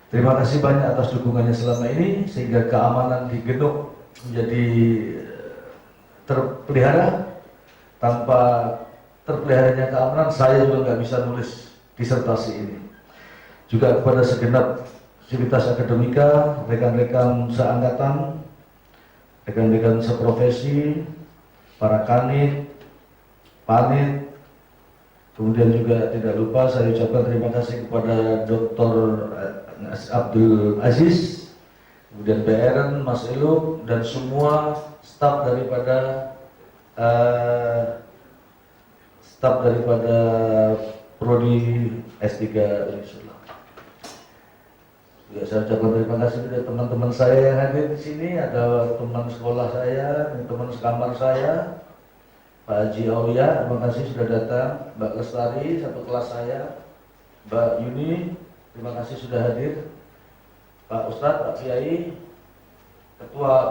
Terima kasih banyak atas dukungannya selama ini, sehingga keamanan di Genuk menjadi terpelihara. Tanpa terpeliharanya keamanan, saya juga nggak bisa nulis disertasi ini. Juga kepada segenap Sivitas Akademika, rekan-rekan seangkatan, rekan-rekan seprofesi, para kanit, panit, kemudian juga tidak lupa saya ucapkan terima kasih kepada Dr. Abdul Aziz, kemudian BRN, Mas Eluk, dan semua staf daripada Prodi S3 Unisula. Ya, saya ucapkan terima kasih kepada teman-teman saya yang hadir di sini. Ada teman sekolah saya, teman sekamar saya, Pak Haji Aulia, terima kasih sudah datang. Mbak Lestari, satu kelas saya. Mbak Yuni, terima kasih sudah hadir. Pak Ustadz, Pak Kiai,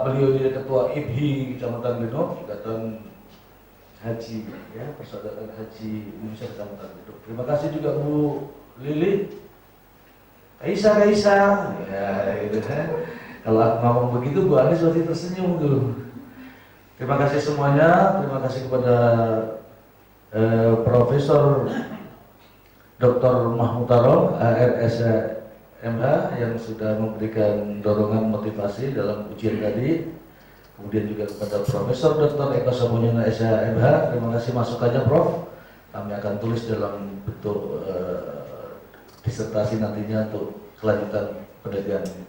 beliau jadi ketua IPHI Kecamatan Genuk, Ikatan Haji, ya, Persaudaraan Haji Indonesia Kecamatan Genuk. Terima kasih juga Bu Lili, Kaisa, ya, gitu kan. Kalau aku ngomong begitu, Bu Anies pasti tersenyum tuh. Terima kasih semuanya, terima kasih kepada Profesor Dr. Mahmud Tarom, ARSMH yang sudah memberikan dorongan motivasi dalam ujian tadi. Kemudian juga kepada Profesor Dr. Eko Samunyana SHMH, terima kasih masukannya Prof. Kami akan tulis dalam bentuk disertasi nantinya untuk kelanjutan penelitian ini.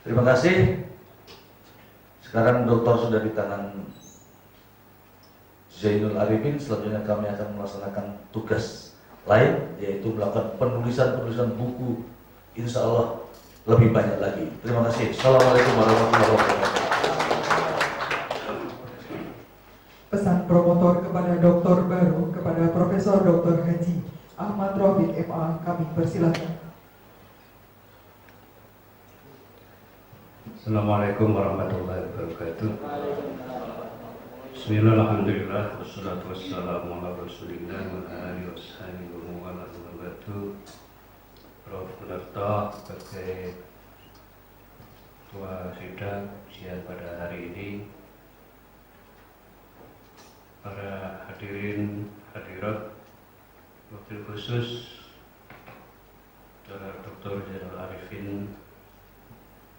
Terima kasih. Sekarang doktor sudah di tangan Zainul Arifin. Selanjutnya kami akan melaksanakan tugas lain, yaitu melakukan penulisan buku, insya Allah lebih banyak lagi. Terima kasih. Assalamualaikum warahmatullahi wabarakatuh. Pesan promotor kepada doktor baru, kepada Profesor Dr. Haji Ahmad Rafiq MA, kami persilahkan. Assalamualaikum warahmatullahi wabarakatuh. Bismillahirrahmanirrahim. Wassalatu wassalamu ala rasulillah wa alihi washabihi wa man wabarakatuh. Prof. Munarto sebagai ketua sidang ujian pada hari ini, para hadirin hadirat, wabil khusus Saudara Dr. Zainul Arifin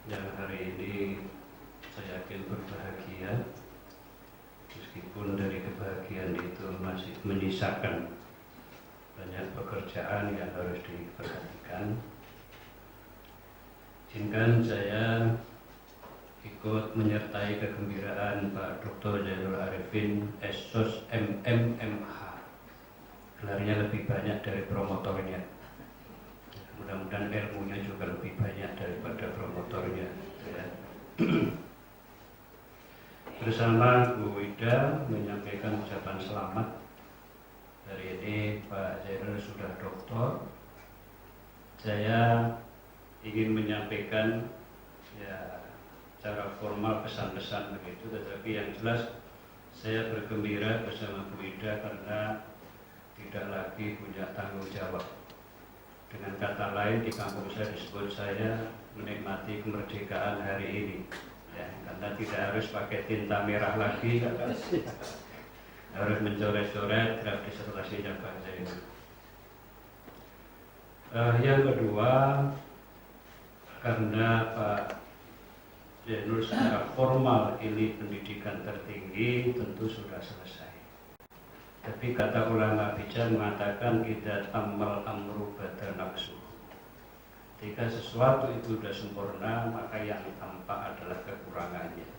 yang hari ini saya yakin berbahagia, meskipun dari kebahagiaan itu masih menyisakan banyak pekerjaan yang harus diperhatikan. Izinkan saya ikut menyertai kegembiraan Pak Dr. Zainul Arifin SOS MMMH. Gelarnya lebih banyak dari promotornya. Mudah-mudahan ilmunya juga lebih banyak daripada promotornya, ya. Bersama Bu Ida menyampaikan ucapan selamat. Hari ini Pak Zainul sudah doktor. Saya ingin menyampaikan ya secara formal pesan-pesan begitu, tetapi yang jelas saya bergembira bersama Bu Ida karena tidak lagi punya tanggung jawab. Dengan kata lain, di kampung saya disebut saya menikmati kemerdekaan hari ini, ya, karena tidak harus pakai tinta merah lagi, harus mencoret-coret draft disertasinya Pak Zainul. Yang kedua, karena Pak Zainul secara formal ini pendidikan tertinggi tentu sudah selesai. Tapi kata ulama bijak mengatakan idza tamal amru bada nafsu. Ketika sesuatu itu sudah sempurna, maka yang tampak adalah kekurangannya.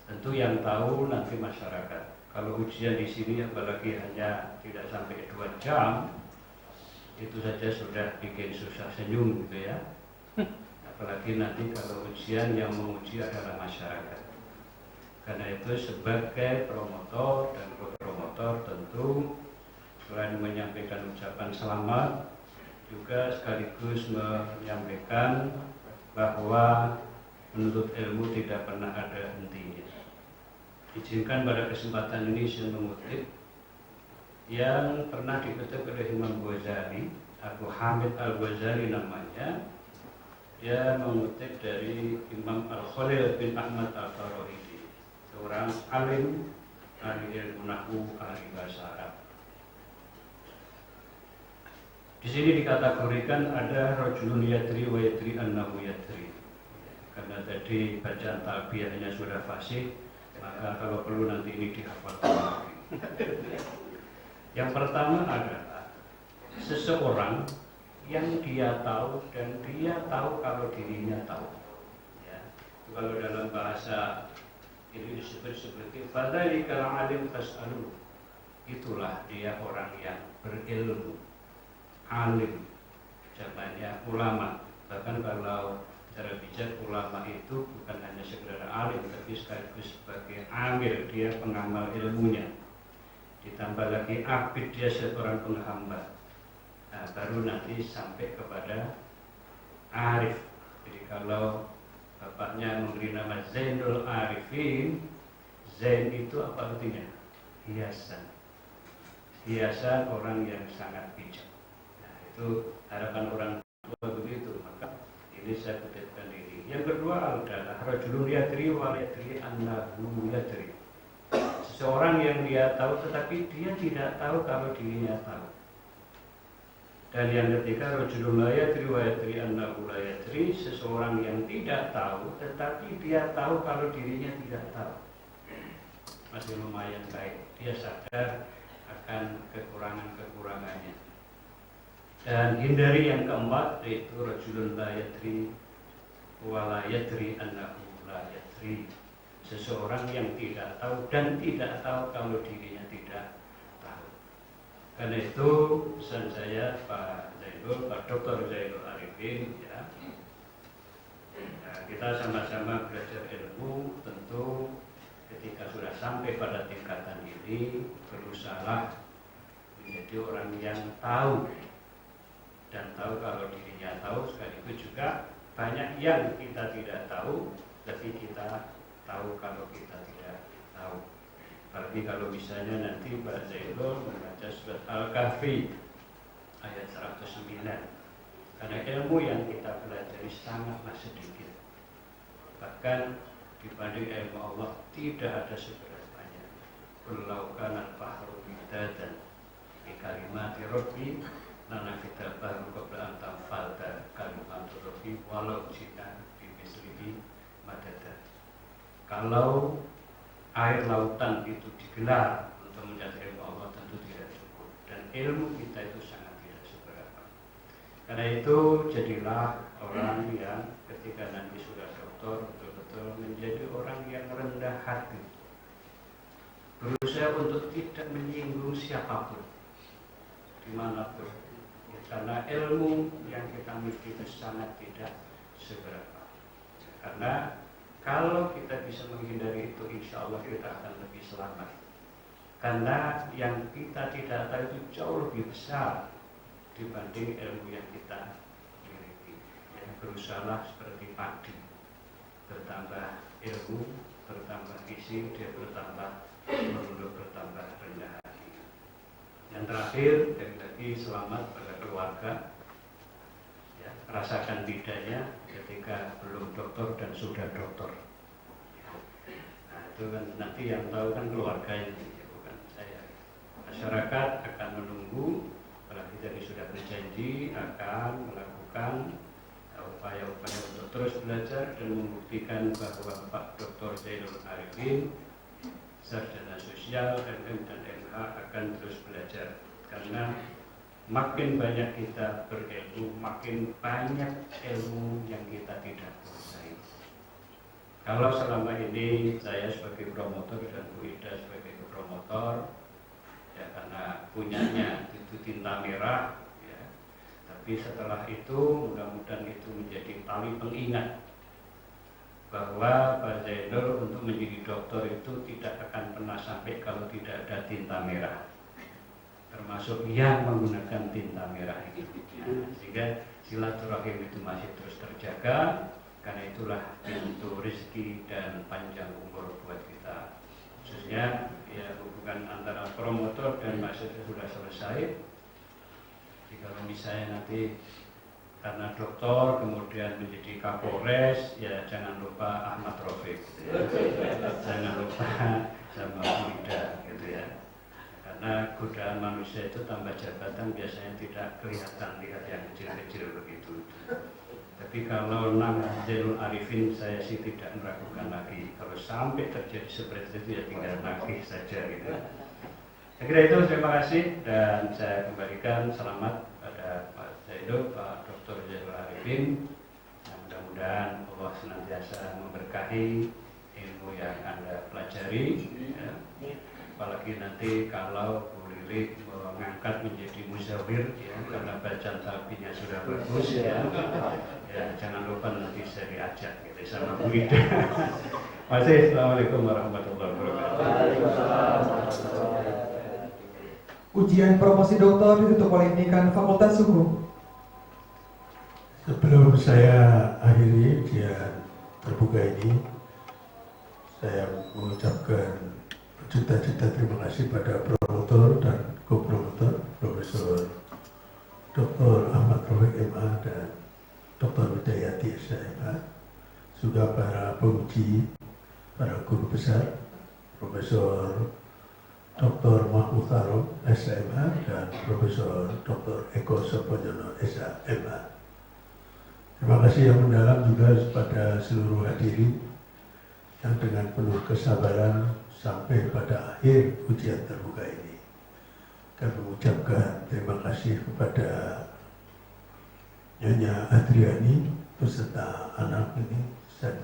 Tentu yang tahu nanti masyarakat. Kalau ujian di sini apalagi hanya tidak sampai 2 jam, itu saja sudah bikin susah senyum gitu ya. Apalagi nanti kalau ujian yang menguji adalah masyarakat. Karena itu sebagai promotor dan co-promotor tentu selain menyampaikan ucapan selamat, juga sekaligus menyampaikan bahwa menuntut ilmu tidak pernah ada hentinya. Izinkan pada kesempatan ini saya mengutip yang pernah dikutip oleh Imam Ghazali, Abu Hamid Al-Ghazali namanya. Dia mengutip dari Imam Al-Khalil bin Ahmad Al-Farahidi, seorang alim, ahli ilmu nahwu, ahli bahasa Arab. Di sini dikategorikan ada rajulun yadri wa yadri annahu yadri. Karena tadi bacaan talbiyahnya sudah fasih, maka kalau perlu nanti ini dihafalkan lagi. Yang pertama adalah seseorang yang dia tahu dan dia tahu kalau dirinya tahu. Ya. Kalau dalam bahasa ini disebut seperti fadzalikal alim fas'alu. itulah dia orang yang berilmu, alim, zamannya ulama. Bahkan kalau cara bijak, ulama itu bukan hanya sekedar alim, tapi sekaligus sebagai amil, dia pengamal ilmunya. Ditambah lagi abid, dia seorang penghamba. Nah, baru nanti sampai kepada arif. Jadi kalau bapaknya memberi nama Zainul Arifin, Zain itu apa artinya? Hiasan. Hiasan orang yang sangat bijak. Nah, itu harapan orang tua begitu. Maka ini saya kutipkan ini. Yang kedua adalah rajulun yadri wa yadri annahu yadri. Seseorang yang dia tahu tetapi dia tidak tahu kalau dirinya tahu. Dan yang ketiga rajulun la yadri wa yadri annahu la yadri, seseorang yang tidak tahu tetapi dia tahu kalau dirinya tidak tahu. Masih lumayan baik. Dia sadar akan kekurangan-kekurangannya. Dan hindari yang keempat, yaitu rajulun la yadri wa la yadri annahu la yadri. Seseorang yang tidak tahu dan tidak tahu kalau dirinya tidak tahu. Karena itu pesan saya Pak Zainul, Pak Dr. Zainul Arifin, ya, kita sama-sama belajar ilmu. Tentu ketika sudah sampai pada tingkatan ini, berusaha menjadi orang yang tahu dan tahu kalau dirinya tahu, sekaligus juga banyak yang kita tidak tahu tapi kita tahu kalau kita tidak tahu. Apalagi kalau misalnya nanti Pak Zainul membaca surat Al-Kahfi ayat 109, karena ilmu yang kita pelajari sangatlah sedikit, bahkan dibanding ilmu Allah tidak ada seberapanya. Qul law kana al-bahru midadan bi kalimati rabbi lanafida al-bahru qabla an tanfada kalimatu rabbi walau ji'na bi mislihi madada. Kalau air lautan itu digelar untuk mencari ilmu Allah tentu tidak cukup, dan ilmu kita itu sangat tidak seberapa. Karena itu jadilah orang yang ketika nanti sudah doktor betul-betul menjadi orang yang rendah hati, berusaha untuk tidak menyinggung siapapun dimanapun, ya, karena ilmu yang kita miliki itu sangat tidak seberapa. Karena kalau kita bisa menghindari itu, insya Allah kita akan lebih selamat. Karena yang kita tidak tahu itu jauh lebih besar dibanding ilmu yang kita miliki. Yang berusaha seperti padi, bertambah ilmu, bertambah isi, dia bertambah merunduk, bertambah rendah hati. Yang terakhir, lagi selamat pada keluarga. Ya, rasakan bedanya ketika belum dokter dan sudah dokter. Nah, itu kan nanti yang tahu kan keluarga ini, ya, bukan saya. Masyarakat akan menunggu, kalau kita sudah berjanji akan melakukan upaya-upaya untuk terus belajar dan membuktikan bahwa Pak Dr. Zainul Arifin, sarjana sosial, MM dan MH akan terus belajar. Karena makin banyak kita berilmu, makin banyak ilmu yang kita tidak kuasai. Kalau selama ini saya sebagai promotor dan Bu Ida sebagai promotor, ya karena punyanya itu tinta merah, ya. Tapi setelah itu mudah-mudahan itu menjadi tali pengingat bahwa Pak Zainul untuk menjadi dokter itu tidak akan pernah sampai kalau tidak ada tinta merah, termasuk yang menggunakan tinta merah ini. Ya, sehingga silaturahim itu masih terus terjaga, karena itulah pintu rezeki dan panjang umur buat kita. Khususnya ya hubungan antara promotor dan mahasiswa sudah selesai. Jadi kalau misalnya nanti karena doktor kemudian menjadi Kapolres, ya jangan lupa Ahmad Rafiq, gitu ya. Jangan lupa sama Ida, gitu ya. Karena godaan manusia itu tambah jabatan biasanya tidak kelihatan, lihat yang kecil-kecil begitu. Tapi kalau nama Zainul Arifin saya sih tidak meragukan lagi. Kalau sampai terjadi seperti itu ya tinggal nagih saja gitu. Saya kira itu, terima kasih dan saya kembalikan selamat pada Pak Zainul, Pak Dr. Zainul Arifin. Mudah-mudahan Allah senantiasa memberkahi ilmu yang Anda pelajari. Ya. apalagi nanti kalau Bu Lilik mengangkat menjadi muzawir ya, karena bacaan tabinya sudah bagus ya. Ya, jangan lupa nanti saya diajak gitu sama Bu Ida. Masih, Assalamualaikum warahmatullahi wabarakatuh. Ujian promosi doktor ditutup oleh Dekan Fakultas Hukum. Sebelum saya akhiri ujian terbuka ini, saya mengucapkan juta-juta terima kasih pada promotor dan co-promotor Profesor Dr. Ahmad Taufik MA dan Dr. Widayati SMA, juga para penguji, para guru besar, Profesor Dr. Mahmud Tarom SMA dan Profesor Dr. Eko Soponyono SMA. Terima kasih yang mendalam juga kepada seluruh hadirin yang dengan penuh kesabaran sampai pada akhir ujian terbuka ini. Kami mengucapkan terima kasih kepada Nyonya Adriani beserta anak ini dan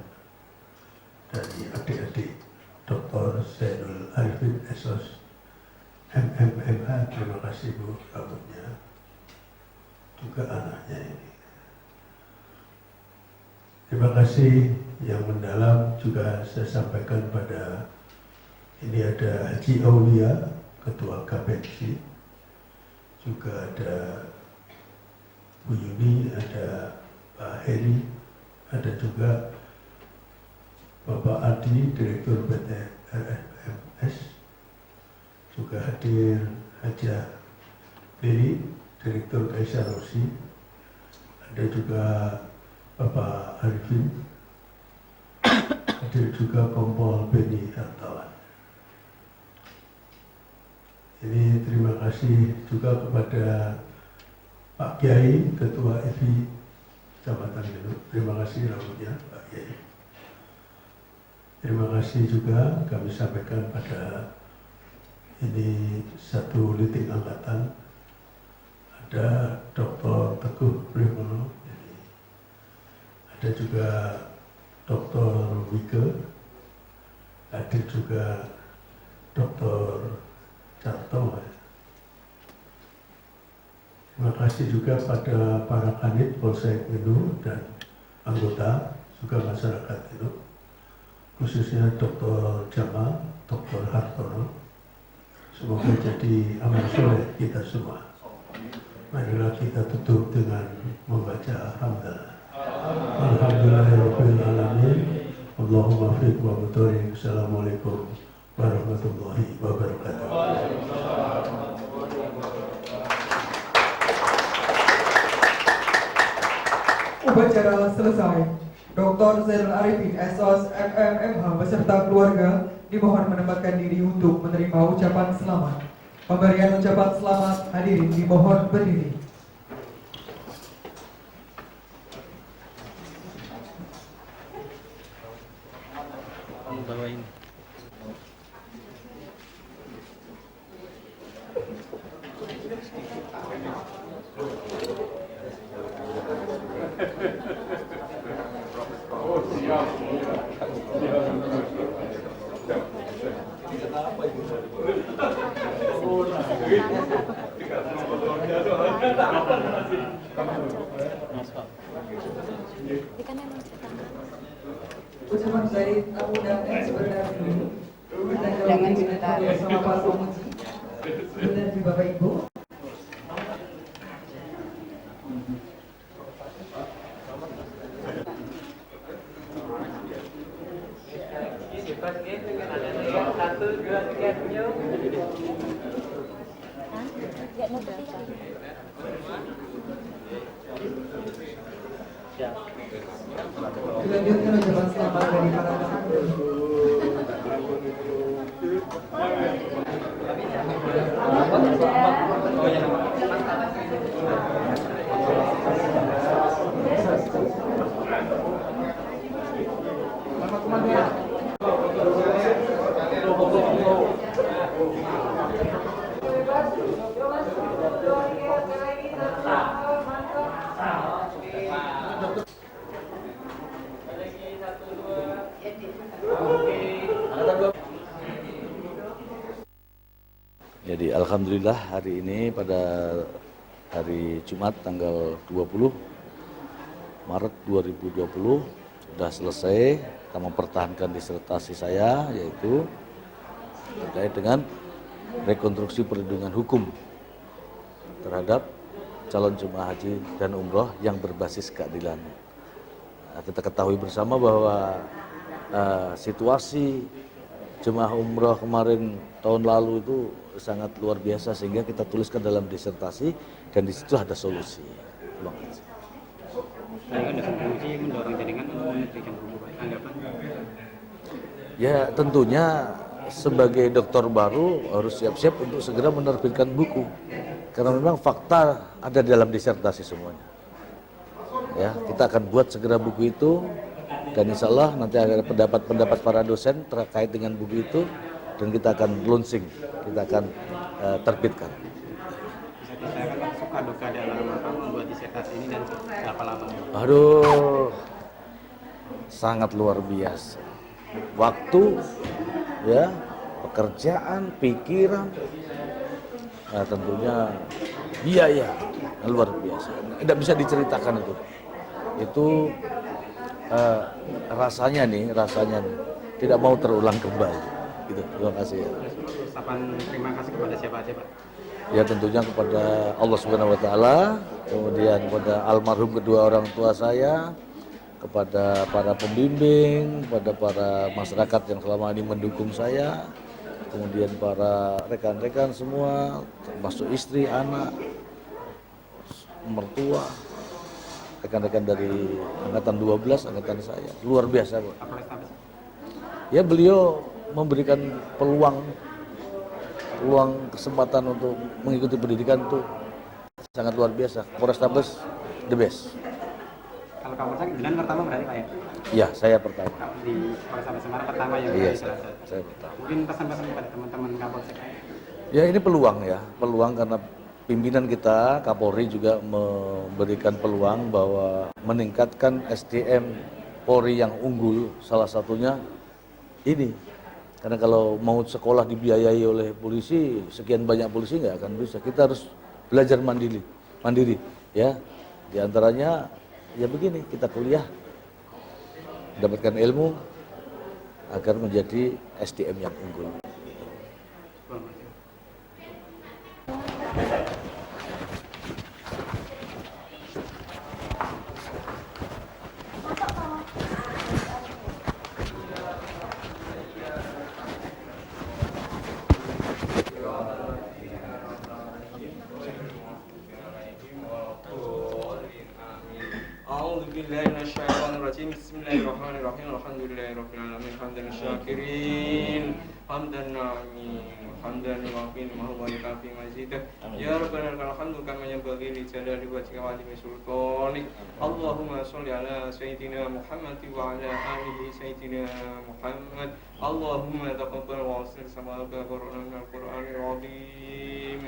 dari adik-adik Dr. Zainul Arifin SOS MMMH. Terima kasih Bu rambutnya, juga anaknya ini. Terima kasih yang mendalam juga saya sampaikan pada ini ada Haji Aulia, Ketua KPMG, juga ada Bu Yuni, ada Pak Heri, ada juga Bapak Adi, Direktur PT RFMS, juga hadir Haja Lili, Direktur Kaisar Rosi, ada juga Bapak Arifin, hadir juga Kompol Beni Hartawan. Ini terima kasih juga kepada Pak Kiai, Ketua FI Kecamatan Genuk. Terima kasih rambutnya Pak Kiai. Terima kasih juga kami sampaikan pada ini satu liting angkatan, ada Dr. Teguh Brimono, ada juga Dr. Wike, ada juga Dr. Carto. Terima kasih juga pada para kanit Polsek Genuk dan anggota juga masyarakat Genuk, khususnya Dr. Jamal, Dr. Hartono. Semoga jadi amal soleh kita semua. Marilah kita tutup dengan membaca hamdalah. Alhamdulillahirabbil alamin. Allahumma fiq wa mutariq. Assalamualaikum warahmatullahi wabarakatuh. Upacara selesai. Dr. Zainul Arifin SOS MMMH beserta keluarga dimohon menempatkan diri untuk menerima ucapan selamat. Pemberian ucapan selamat hadirin dimohon berdiri. Bawain. Ucapan dari Abu Dhabi sebentar dulu. Jangan sebentar. Sama Pak Somuji. Sebentar di Bapak Ibu. Dilanjutkan ucapan selamat dari para tamu. Jadi alhamdulillah hari ini pada hari Jumat tanggal 20 Maret 2020 sudah selesai. Kita mempertahankan disertasi saya, yaitu terkait dengan rekonstruksi perlindungan hukum terhadap calon jemaah haji dan umroh yang berbasis keadilan. Nah, kita ketahui bersama bahwa situasi jemaah umroh kemarin tahun lalu itu sangat luar biasa, sehingga kita tuliskan dalam disertasi dan di situ ada solusi. Terima kasih. Mendorong jaringan memberikan tanggapan. Ya tentunya sebagai dokter baru harus siap-siap untuk segera menerbitkan buku, karena memang fakta ada dalam disertasi semuanya. Ya, kita akan buat segera buku itu, dan insya Allah nanti ada pendapat-pendapat para dosen terkait dengan buku itu, dan kita akan launching, kita akan terbitkan. Bisa diceritakan suka duka dalam membuat disertasi ini dan berapa lama? Aduh, sangat luar biasa. Waktu, ya, pekerjaan, pikiran, nah, tentunya biaya luar biasa. Tidak bisa diceritakan itu. Itu rasanya tidak mau terulang kembali. Gitu. Terima kasih. Ya. Ucapan terima kasih kepada siapa aja, Pak? Ya tentunya kepada Allah Subhanahu Wa Taala, kemudian kepada almarhum kedua orang tua saya, kepada para pembimbing, kepada para masyarakat yang selama ini mendukung saya, kemudian para rekan-rekan semua, termasuk istri, anak, mertua, rekan-rekan dari angkatan 12, angkatan saya, luar biasa, Pak. Ya beliau memberikan peluang kesempatan untuk mengikuti pendidikan itu sangat luar biasa. Polrestabes the best. Kalau Kapolsek Bilan pertama berarti Pak ya? Iya, saya pertama. Di Polrestabes Semarang pertama yang iya, saya pertama. Mungkin pesan-pesan kepada teman-teman Kapolsek. Ya ini peluang karena pimpinan kita Kapolri juga memberikan peluang bahwa meningkatkan SDM Polri yang unggul, salah satunya ini. Karena kalau mau sekolah dibiayai oleh polisi, sekian banyak polisi nggak akan bisa. Kita harus belajar mandiri, ya. Di antaranya ya begini, kita kuliah, mendapatkan ilmu agar menjadi SDM yang unggul. Bismillahirrahmanirrahim. Alhamdulillahirabbil hamdan syakirin hamdan na'imin hamdan wafin ma huwa yakafi mazidah ya rabbana lakal hamdu kama yanbaghi li jalali wajhika wa azimi sultanik. Allahumma sholli ala sayyidina Muhammad wa ala alihi sayyidina Muhammad. Allahumma taqabbal wa asir sama al-Qur'an al-Qur'anil azim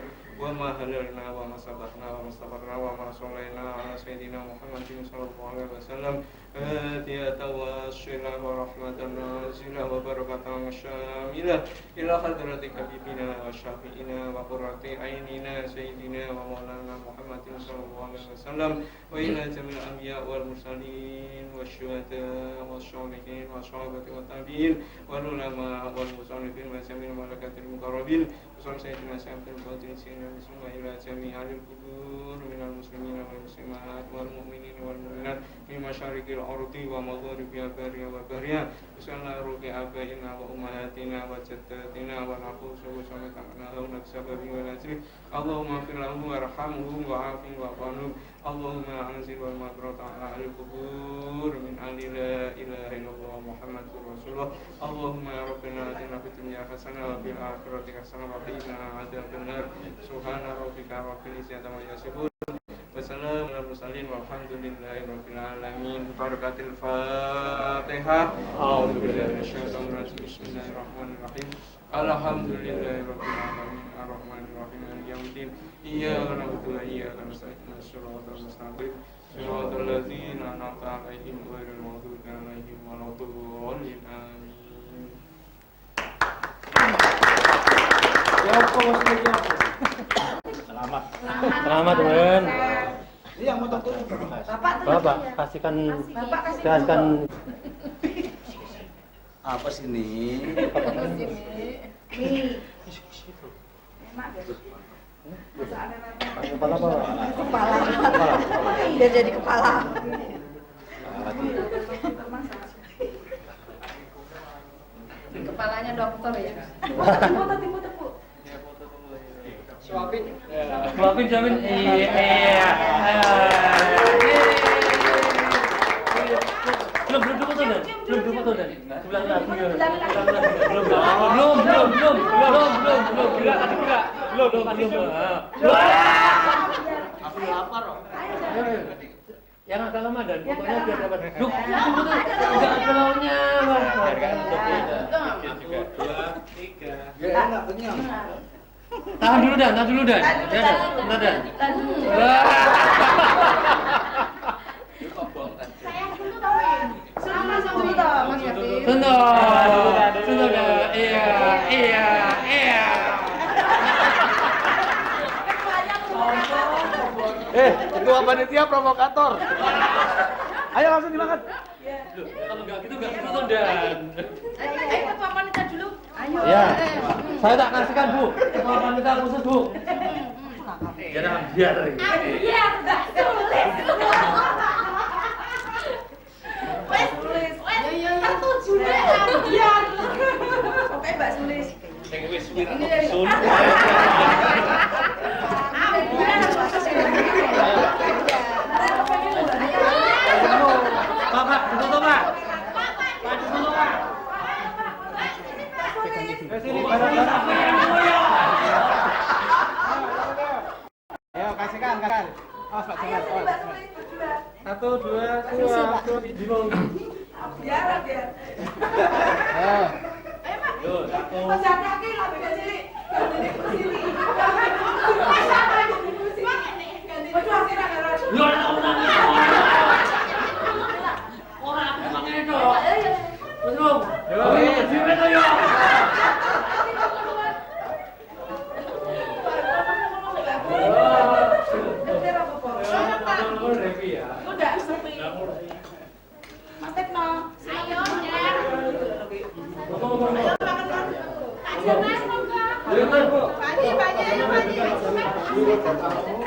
wa ma halalna wa ma sabahna wa ma sabarna wa ma sallaina ala sayyidina Muhammadin sallallahu alaihi wasallam. هدية وشرا ورحمة نازلة وبركة شاملة إلى حضرة حبيبنا وشافعنا وقرة عيننا سيدنا ومولانا محمد صلى الله عليه وسلم وإلى جميع الأنبياء والمرسلين والشهداء والصالحين والصحابة والتابعين والعلماء والمصنفين وجميع الملائكة المقربين وصلى سيدنا سيدنا الفاتح سيدنا بسم الله إلى جميع القبور من المسلمين والمسلمات والمؤمنين والمؤمنات في مشارق الأرض ومغاربها بريا وبريا وصلى روح آبائنا وأمهاتنا وجداتنا ونحوس وسلم كما بسبب ونسره. اللهم اغفر لهم وارحمهم وعافهم واعف عنهم. اللهم أنزل والمغفرة على أهل القبور من أهل لا إله إلا الله محمد رسول الله. اللهم يا ربنا آتنا في الدنيا حسنة وفي الآخرة حسنة وقنا عذاب النار. سبحان ربك رب العزة عما يصفون وسلام على المرسلين والحمد لله رب العالمين. بركة الفاتحة. أعوذ بالله من الشيطان الرجيم. بسم الله الرحمن الرحيم. الحمد لله رب العالمين الرحمن الرحيم مالك يوم الدين. إياك نعبد وإياك نستعين اهدنا الصراط المستقيم صراط الذين أنعمت عليهم غير المغضوب عليهم ولا الضالين. آمين. Selamat. Selamat, teman. Ini yang mau tutup. Bapak kasihkan. Kasihkan. Apa sih ini? Kepala. Biar jadi kepala. Kepalanya dokter ya. Foto. Suapin. Suapin. Iya. Belum foto dan. Ulang lagi. Belum. Aku lapar loh. Yang agak lama dan pokoknya biar dapat. Duk, itu enggak ada launya. Ya enggak kenyang. Tahan dulu dan. Bentar dan. Sentuh dah. Iya. Ketua panitia provokator. Ayo langsung dimakan. Kalau enggak gitu enggak sentuh dan. Ayo ketua panitia dulu. Ayo. Ya. Saya tak kasihkan, Bu. Ketua panitia khusus, Bu. Biar. Biar enggak sulit. Wes. Kan tujuannya biar. Pokoknya Mbak Sulis. Ini dari Pak, ditutup, Pak. Ayo kasihkan. Awas Pak Jamal. 1, 2, 3. biar. Ayo. Yo, 1. Mas kaki lah beda cilik. Ganti kursi. Ojo akhirnya karo. Yo, ora aku mangan itu. Betul. Yo, jiwe to yo. Udah sepi. Mas Tekno, ayo Der. Ayo makan. Aja Mas, monggo. Pak Haji, ayo Pak Haji.